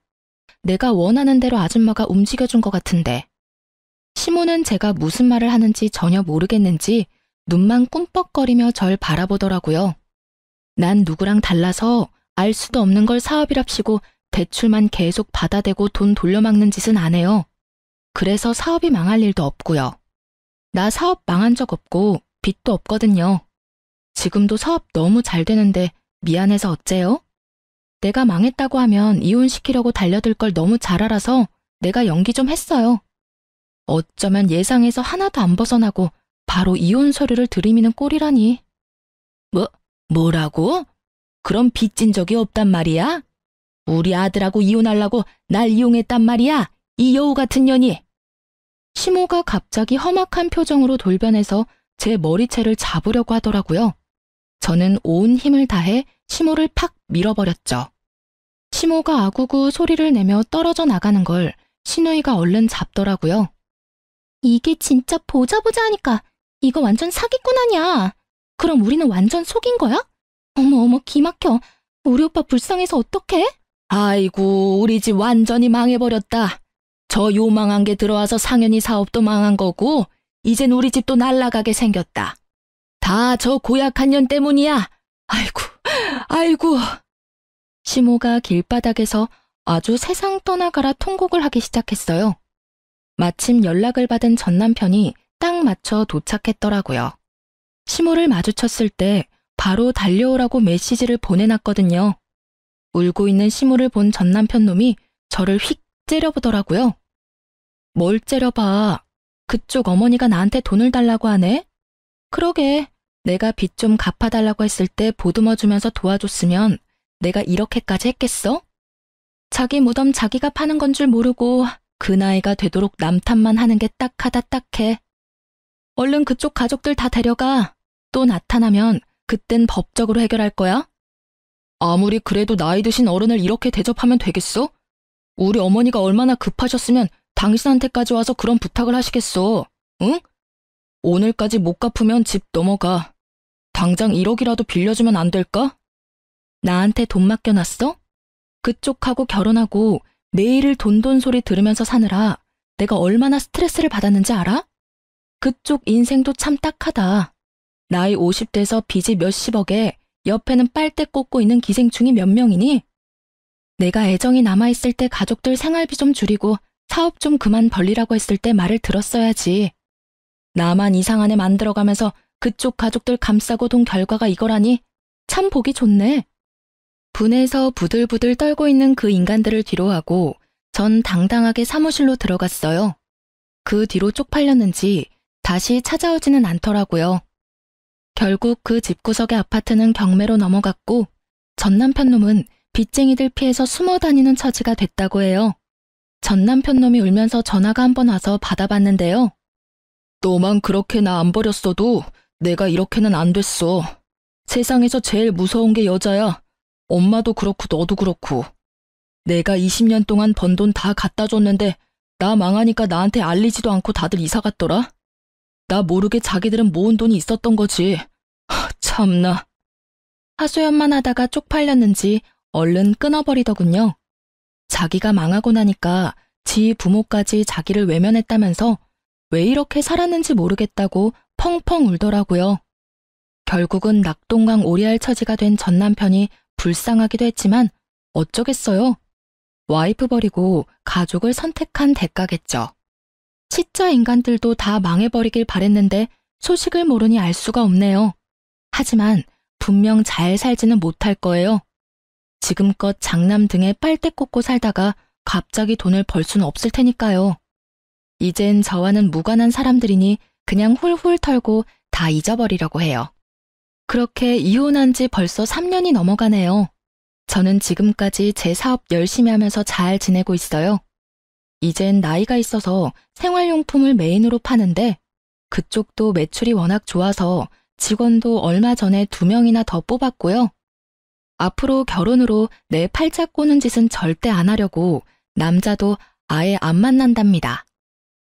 내가 원하는 대로 아줌마가 움직여준 것 같은데. 시모는 제가 무슨 말을 하는지 전혀 모르겠는지 눈만 꿈뻑거리며 절 바라보더라고요. 난 누구랑 달라서 알 수도 없는 걸 사업이랍시고 대출만 계속 받아대고 돈 돌려막는 짓은 안 해요. 그래서 사업이 망할 일도 없고요. 나 사업 망한 적 없고 빚도 없거든요. 지금도 사업 너무 잘 되는데 미안해서 어째요? 내가 망했다고 하면 이혼시키려고 달려들 걸 너무 잘 알아서 내가 연기 좀 했어요. 어쩌면 예상에서 하나도 안 벗어나고 바로 이혼 서류를 들이미는 꼴이라니. 뭐라고? 그럼 빚진 적이 없단 말이야? 우리 아들하고 이혼하려고 날 이용했단 말이야? 이 여우 같은 년이. 시모가 갑자기 험악한 표정으로 돌변해서 제 머리채를 잡으려고 하더라고요. 저는 온 힘을 다해 시모를 팍 밀어버렸죠. 시모가 아구구 소리를 내며 떨어져 나가는 걸 시누이가 얼른 잡더라고요. 이게 진짜 보자 하니까 이거 완전 사기꾼 아니야. 그럼 우리는 완전 속인 거야? 어머 기막혀. 우리 오빠 불쌍해서 어떡해? 아이고, 우리 집 완전히 망해버렸다. 저 요망한 게 들어와서 상현이 사업도 망한 거고 이젠 우리 집도 날아가게 생겼다. 다 저 고약한 년 때문이야. 아이고. 시모가 길바닥에서 아주 세상 떠나가라 통곡을 하기 시작했어요. 마침 연락을 받은 전 남편이 딱 맞춰 도착했더라고요. 시모를 마주쳤을 때 바로 달려오라고 메시지를 보내놨거든요. 울고 있는 시모를 본 전 남편 놈이 저를 휙 째려보더라고요. 뭘 째려봐. 그쪽 어머니가 나한테 돈을 달라고 하네? 그러게, 내가 빚 좀 갚아달라고 했을 때 보듬어주면서 도와줬으면 내가 이렇게까지 했겠어? 자기 무덤 자기가 파는 건 줄 모르고 그 나이가 되도록 남 탓만 하는 게 딱하다 딱해. 얼른 그쪽 가족들 다 데려가. 또 나타나면 그땐 법적으로 해결할 거야. 아무리 그래도 나이 드신 어른을 이렇게 대접하면 되겠어? 우리 어머니가 얼마나 급하셨으면 당신한테까지 와서 그런 부탁을 하시겠어. 응? 오늘까지 못 갚으면 집 넘어가. 당장 1억이라도 빌려주면 안 될까? 나한테 돈 맡겨놨어? 그쪽하고 결혼하고 매일 돈 소리 들으면서 사느라 내가 얼마나 스트레스를 받았는지 알아? 그쪽 인생도 참 딱하다. 나이 50대에서 빚이 몇십억에 옆에는 빨대 꽂고 있는 기생충이 몇 명이니? 내가 애정이 남아있을 때 가족들 생활비 좀 줄이고 사업 좀 그만 벌리라고 했을 때 말을 들었어야지. 나만 이상한 애 만들어가면서 그쪽 가족들 감싸고 돈 결과가 이거라니 참 보기 좋네. 분해서 부들부들 떨고 있는 그 인간들을 뒤로하고 전 당당하게 사무실로 들어갔어요. 그 뒤로 쪽팔렸는지 다시 찾아오지는 않더라고요. 결국 그 집구석의 아파트는 경매로 넘어갔고 전 남편 놈은 빚쟁이들 피해서 숨어 다니는 처지가 됐다고 해요. 전 남편 놈이 울면서 전화가 한 번 와서 받아봤는데요. 너만 그렇게 나 안 버렸어도 내가 이렇게는 안 됐어. 세상에서 제일 무서운 게 여자야. 엄마도 그렇고 너도 그렇고. 내가 20년 동안 번 돈 다 갖다 줬는데 나 망하니까 나한테 알리지도 않고 다들 이사 갔더라. 나 모르게 자기들은 모은 돈이 있었던 거지. 참나. 하소연만 하다가 쪽팔렸는지 얼른 끊어버리더군요. 자기가 망하고 나니까 지 부모까지 자기를 외면했다면서 왜 이렇게 살았는지 모르겠다고 펑펑 울더라고요. 결국은 낙동강 오리알 처지가 된 전 남편이 불쌍하기도 했지만 어쩌겠어요. 와이프 버리고 가족을 선택한 대가겠죠. 치짜 인간들도 다 망해버리길 바랬는데 소식을 모르니 알 수가 없네요. 하지만 분명 잘 살지는 못할 거예요. 지금껏 장남 등에 빨대 꽂고 살다가 갑자기 돈을 벌 수는 없을 테니까요. 이젠 저와는 무관한 사람들이니 그냥 훌훌 털고 다 잊어버리려고 해요. 그렇게 이혼한 지 벌써 3년이 넘어가네요. 저는 지금까지 제 사업 열심히 하면서 잘 지내고 있어요. 이젠 나이가 있어서 생활용품을 메인으로 파는데 그쪽도 매출이 워낙 좋아서 직원도 얼마 전에 2명이나 더 뽑았고요. 앞으로 결혼으로 내 팔자 꼬는 짓은 절대 안 하려고 남자도 아예 안 만난답니다.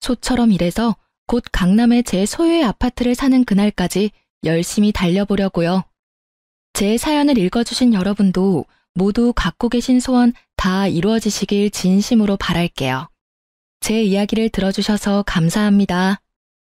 소처럼 일해서 곧 강남에 제 소유의 아파트를 사는 그날까지 열심히 달려보려고요. 제 사연을 읽어주신 여러분도 모두 갖고 계신 소원 다 이루어지시길 진심으로 바랄게요. 제 이야기를 들어주셔서 감사합니다.